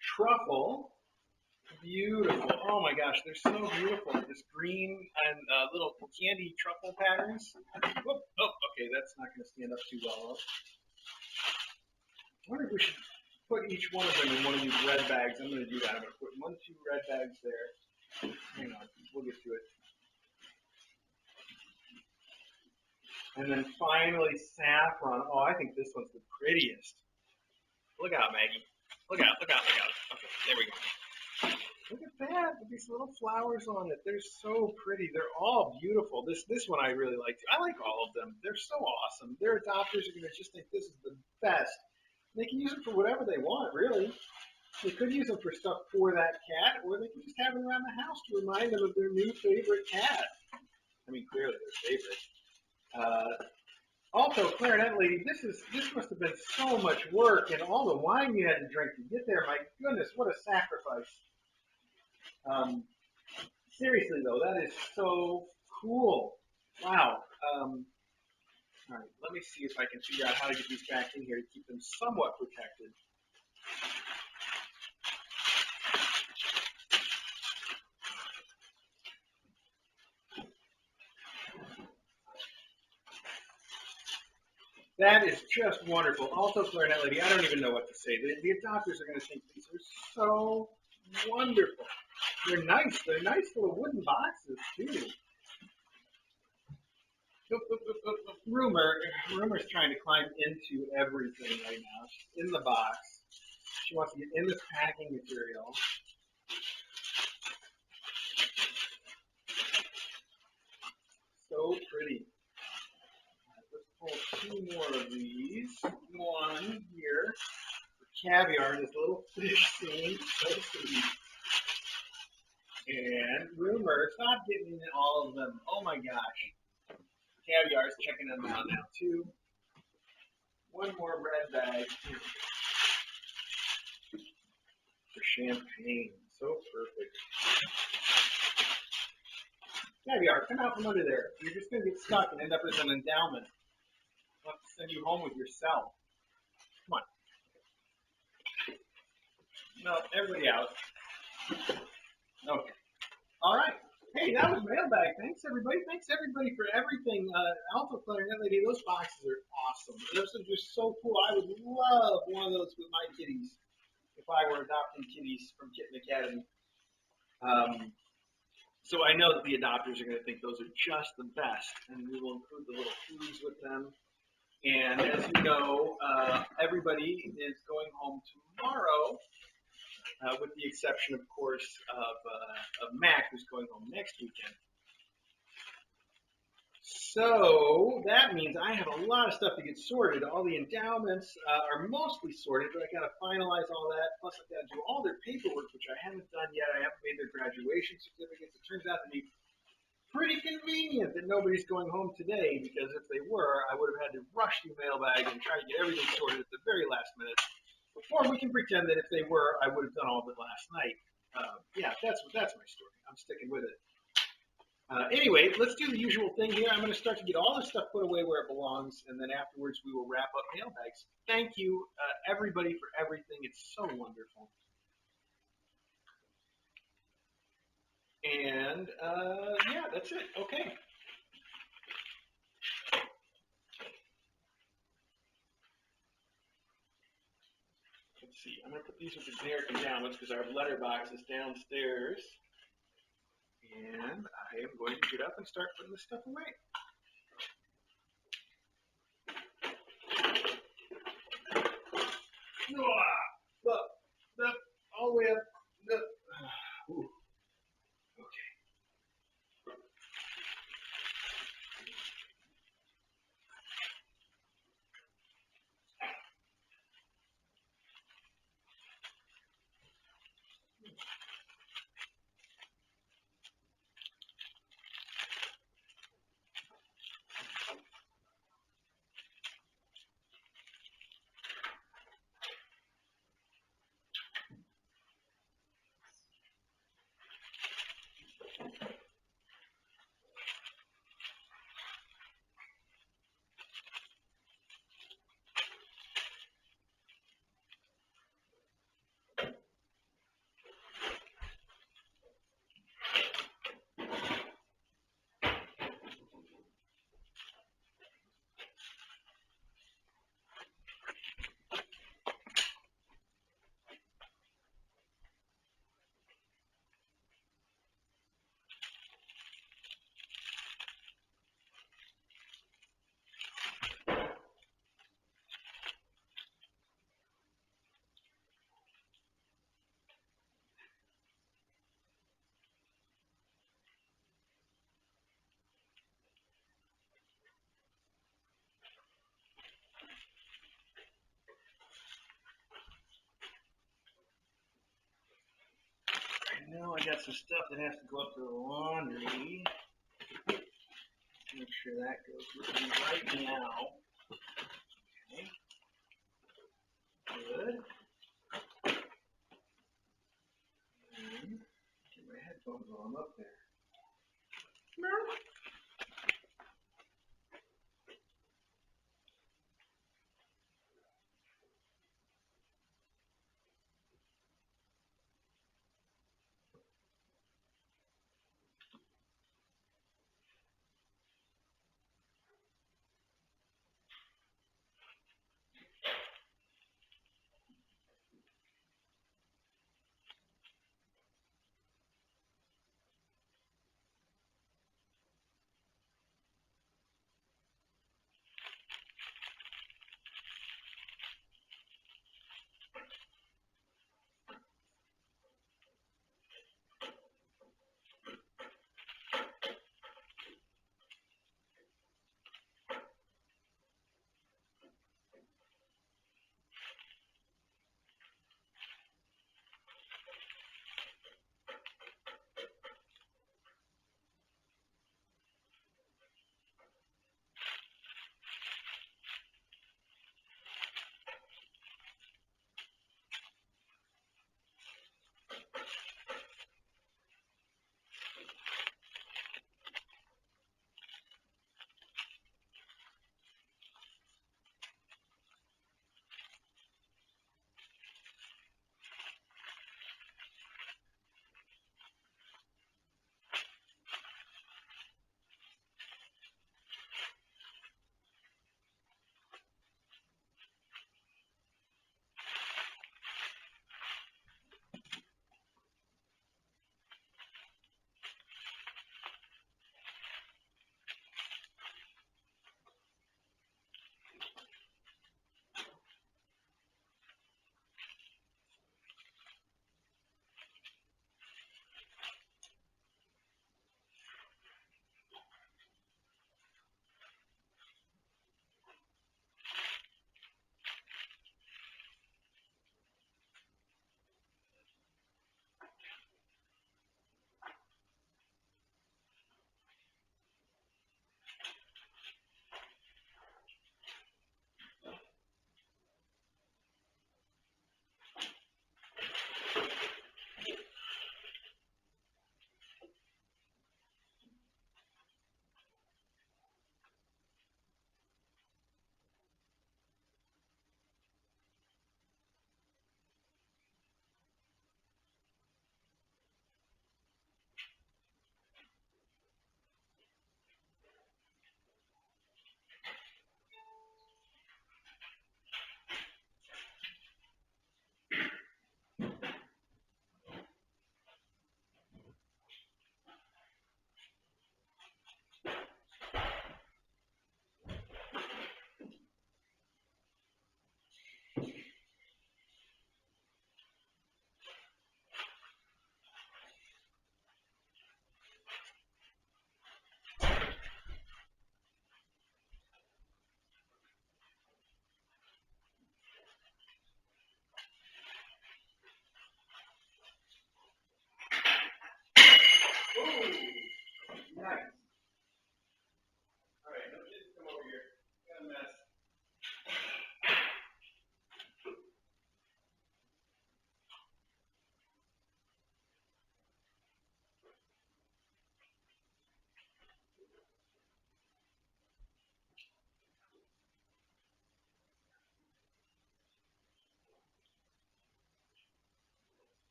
truffle. Beautiful. Oh my gosh, they're so beautiful. This green and little candy truffle patterns. Whoop. Oh, okay, that's not going to stand up too well. I wonder if we should put each one of them in one of these red bags. I'm going to do that. I'm going to put 1, 2 red bags there. Hang on, we'll get to it. And then finally saffron. Oh, I think this one's the prettiest. Look out, Maggie. Look out, look out, look out. Okay, there we go. Look at that, with these little flowers on it. They're so pretty. They're all beautiful. This one I really like. I like all of them. They're so awesome. Their adopters are going to just think this is the best. They can use them for whatever they want, really. They could use them for stuff for that cat, or they could just have them around the house to remind them of their new favorite cat. I mean, clearly their favorite. Also, Clarinet Lady, this must have been so much work, and all the wine you had to drink to get there. My goodness, what a sacrifice. Seriously though, that is so cool. Wow. All right, let me see if I can figure out how to get these back in here to keep them somewhat protected. That is just wonderful. Also, Clarinet Lady, I don't even know what to say. The adopters are going to think these are so wonderful. They're nice. They're nice little wooden boxes, too. Rumor's trying to climb into everything right now. She's in the box. She wants to get in this packing material. So pretty. Let's pull two more of these. One here for caviar in this little fish scene. So sweet. And rumor, stop getting in all of them. Oh my gosh. Caviar's checking them out now too. One more red bag for champagne. So perfect. Caviar, come out from under there. You're just going to get stuck and end up as an endowment. I'll have to send you home with yourself. Come on. No, everybody out. Okay. All right. Hey, that was Mailbag. Thanks, everybody. Thanks, everybody, for everything. Alpha Clarinet Lady, those boxes are awesome. Those are just so cool. I would love one of those with my kitties if I were adopting kitties from Kitten Academy. So I know that the adopters are going to think those are just the best, and we will include the little foods with them. And as you know, everybody is going home tomorrow, with the exception, of course, of Mac, who's going home next weekend. So that means I have a lot of stuff to get sorted. All the endowments are mostly sorted, but I got to finalize all that. Plus, I've got to do all their paperwork, which I haven't done yet. I haven't made their graduation certificates. It turns out to be pretty convenient that nobody's going home today, because if they were, I would have had to rush through Mailbag and try to get everything sorted at the very last minute. Or we can pretend that if they were, I would have done all of it last night. Yeah, that's my story. I'm sticking with it. Anyway, let's do the usual thing here. I'm going to start to get all this stuff put away where it belongs, and then afterwards we will wrap up Mailbags. Thank you, everybody, for everything. It's so wonderful. And yeah, that's it. Okay. Let's see. I'm going to put these with the generic endowments because our letterbox is downstairs. And I am going to get up and start putting this stuff away. Up, all the way up. Ooh. Okay. Now I got some stuff that has to go up to the laundry. Make sure that goes with me right now. Okay. Good. And get my headphones while I'm up there.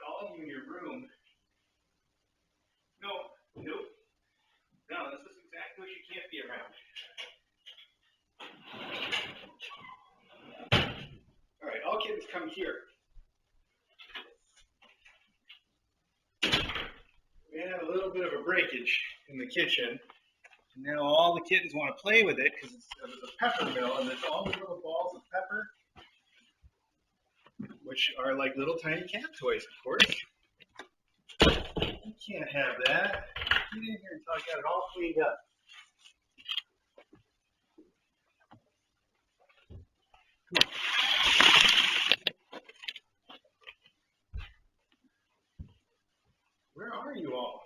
all of you in your room. No, nope. No, this is exactly what you can't be around. All right, all kittens come here. We had a little bit of a breakage in the kitchen. And now all the kittens want to play with it because it's a pepper mill, and there's all these little balls of pepper, which are like little tiny cat toys, of course. You can't have that. Get in here until I got it all cleaned up. Where are you all?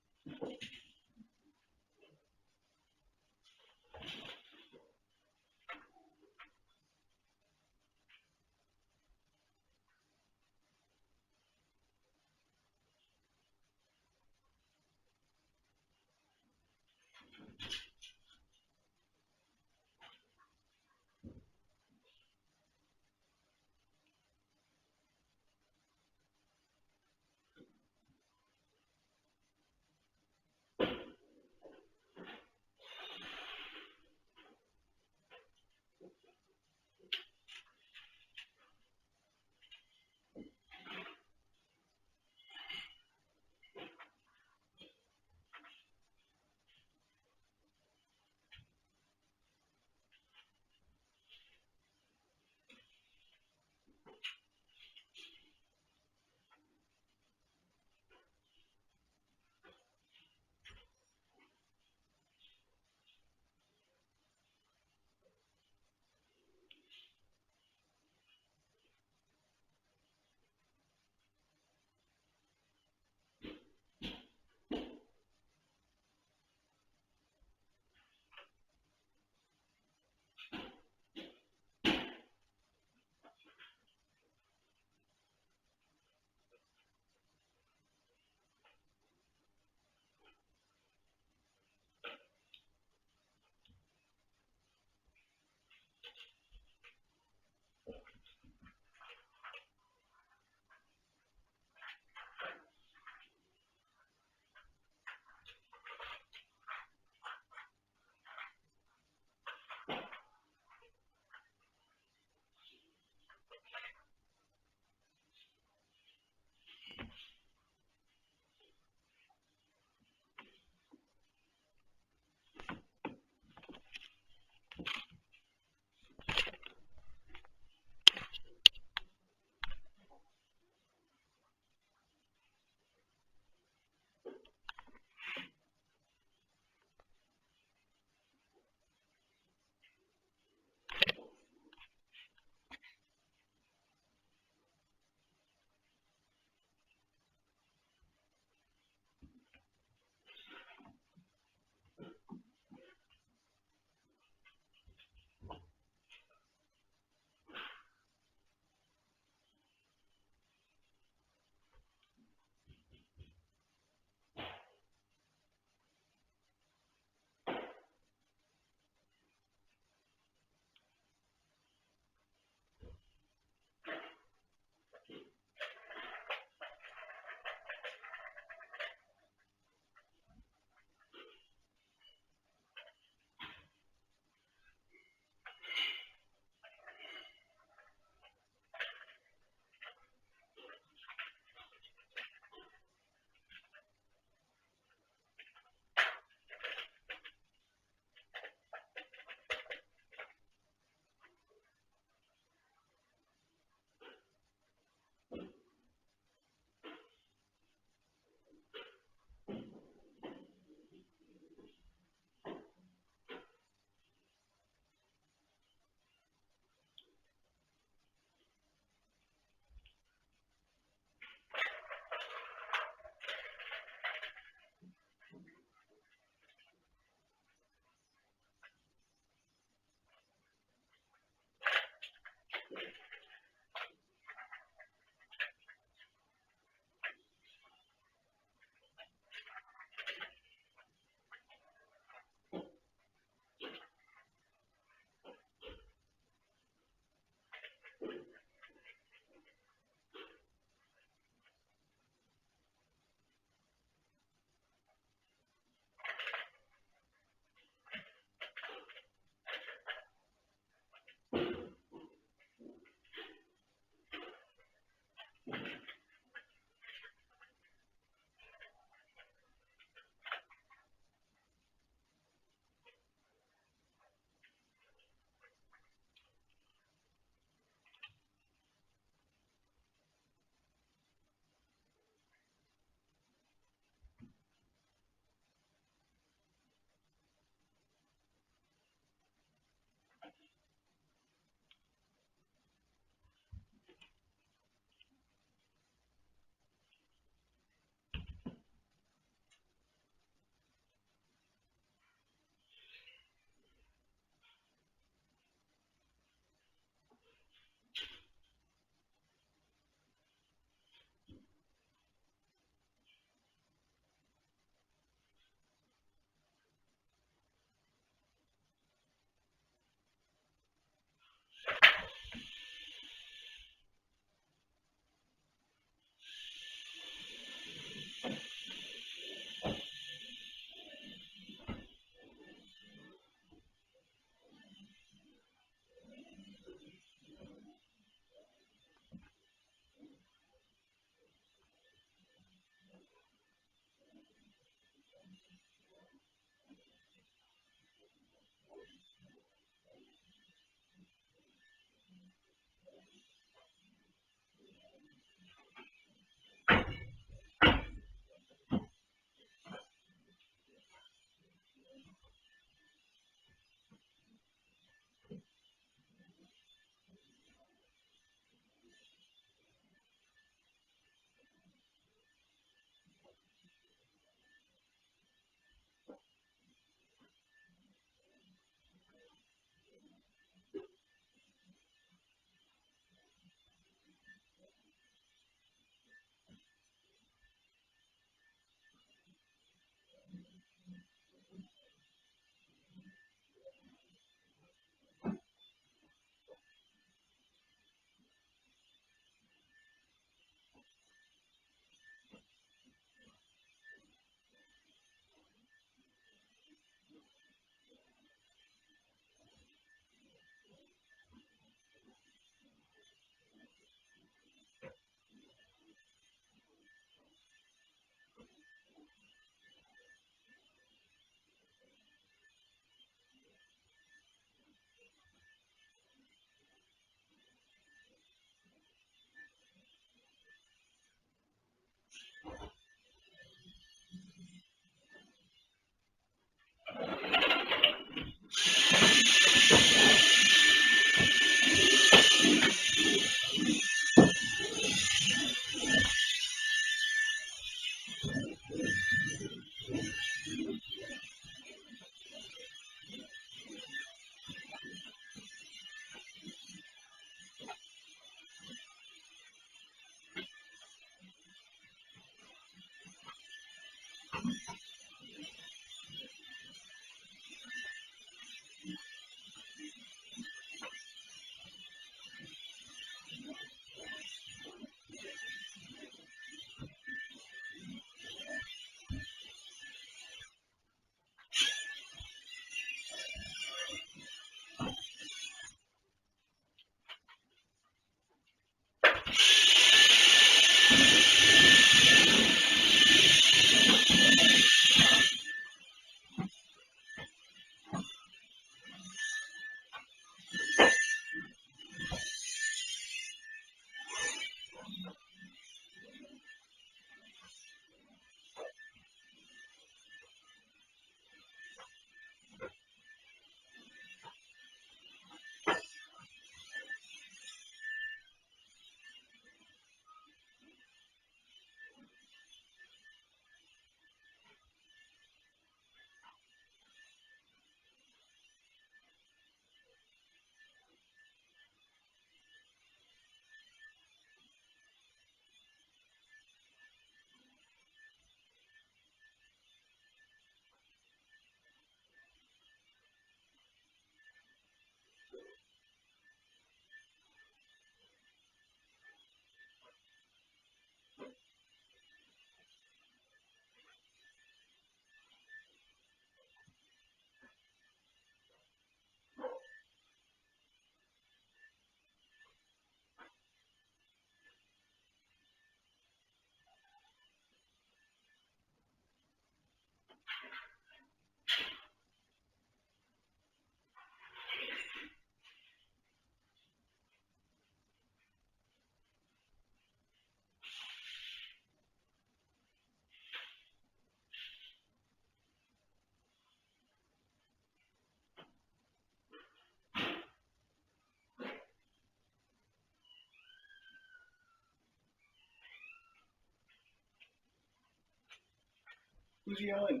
Who's yelling?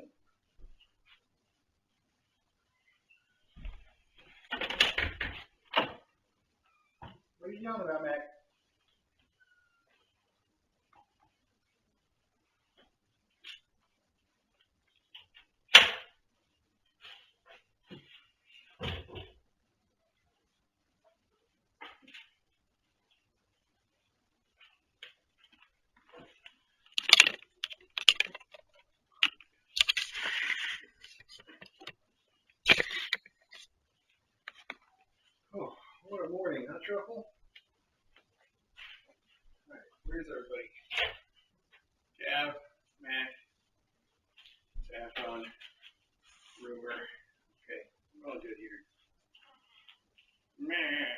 What are you yelling about, Mac? Oh, what a morning, huh, Truffle? All right, where's everybody? Gav, Mac, Saffron, Ruber. Okay, we're all good here. Meh.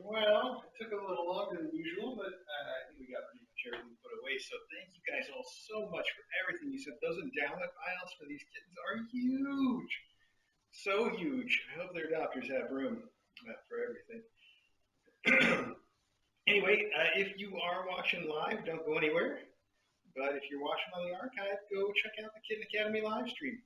Well, it took a little longer than usual, but I think we got pretty much everything put away. So thank you guys all so much for everything you said. Those endowment piles for these kittens are huge, so huge. I hope their adopters have room for everything. Anyway, if you are watching live, don't go anywhere. But if you're watching on the archive, go check out the Kitten Academy live stream.